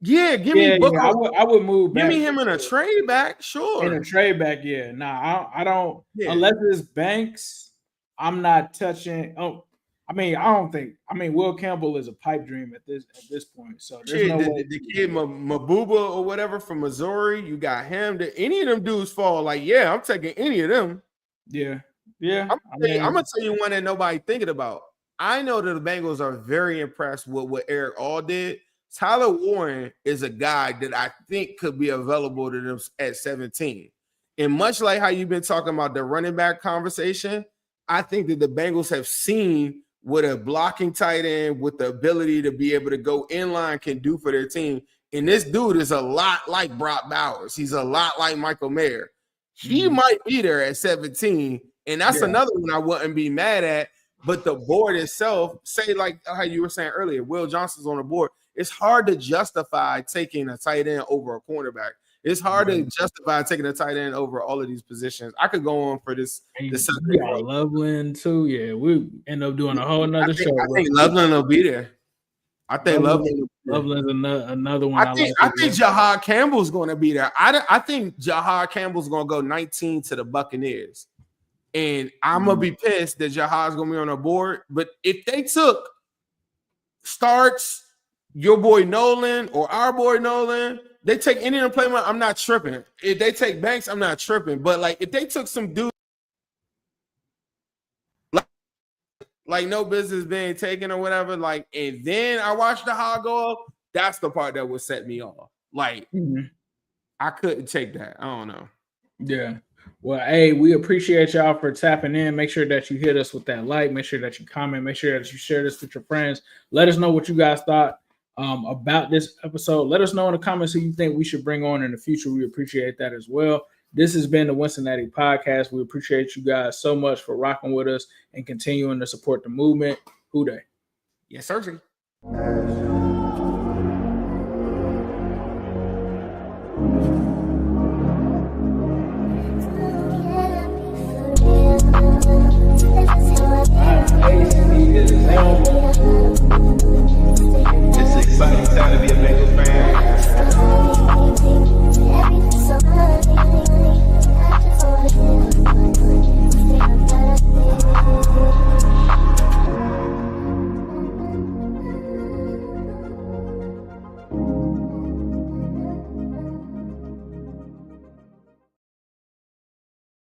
Yeah, give me Booker. I would move back. Give me him in a trade back, sure. In a trade back, yeah. Nah, I don't. Yeah. Unless it's Banks, I'm not touching. Oh, I don't think. Will Campbell is a pipe dream at this point. So there's no way. The kid Mabuba or whatever from Missouri, you got him. Any of them dudes fall? Like, yeah, I'm taking any of them. Yeah. I'm gonna tell you one that nobody thinking about. I know that the Bengals are very impressed with what Eric All did. Tyler Warren is a guy that I think could be available to them at 17. And much like how you've been talking about the running back conversation, I think that the Bengals have seen what a blocking tight end with the ability to be able to go inline can do for their team. And this dude is a lot like Brock Bowers. He's a lot like Michael Mayer. He might be there at 17. And that's another one I wouldn't be mad at. But the board itself, say like how you were saying earlier, Will Johnson's on the board. It's hard to justify taking a tight end over a cornerback. It's hard to justify taking a tight end over all of these positions. I could go on for this. Loveland too. Yeah, we end up doing a whole nother show. I think Loveland will be there. I think Loveland's another one. I think Jihad Campbell's going to be there. I think Jihad Campbell's going to go 19 to the Buccaneers. And I'm going to be pissed that Jihad's going to be on the board. But if they took starts your boy Nolen or our boy Nolen, they take any of them play, I'm not tripping. If they take Banks, I'm not tripping. But like if they took some dude like no business being taken or whatever, like, and then I watched the hog go up, that's the part that would set me off. Like I couldn't take that. I don't know. Yeah. Well, hey, we appreciate y'all for tapping in. Make sure that you hit us with that like. Make sure that you comment. Make sure that you share this with your friends. Let us know what you guys thought about this episode. Let us know in the comments who you think we should bring on in the future. We appreciate that as well. This has been the Wincinnati Podcast. We appreciate you guys so much for rocking with us and continuing to support the movement. Who Dey? Yes, sir.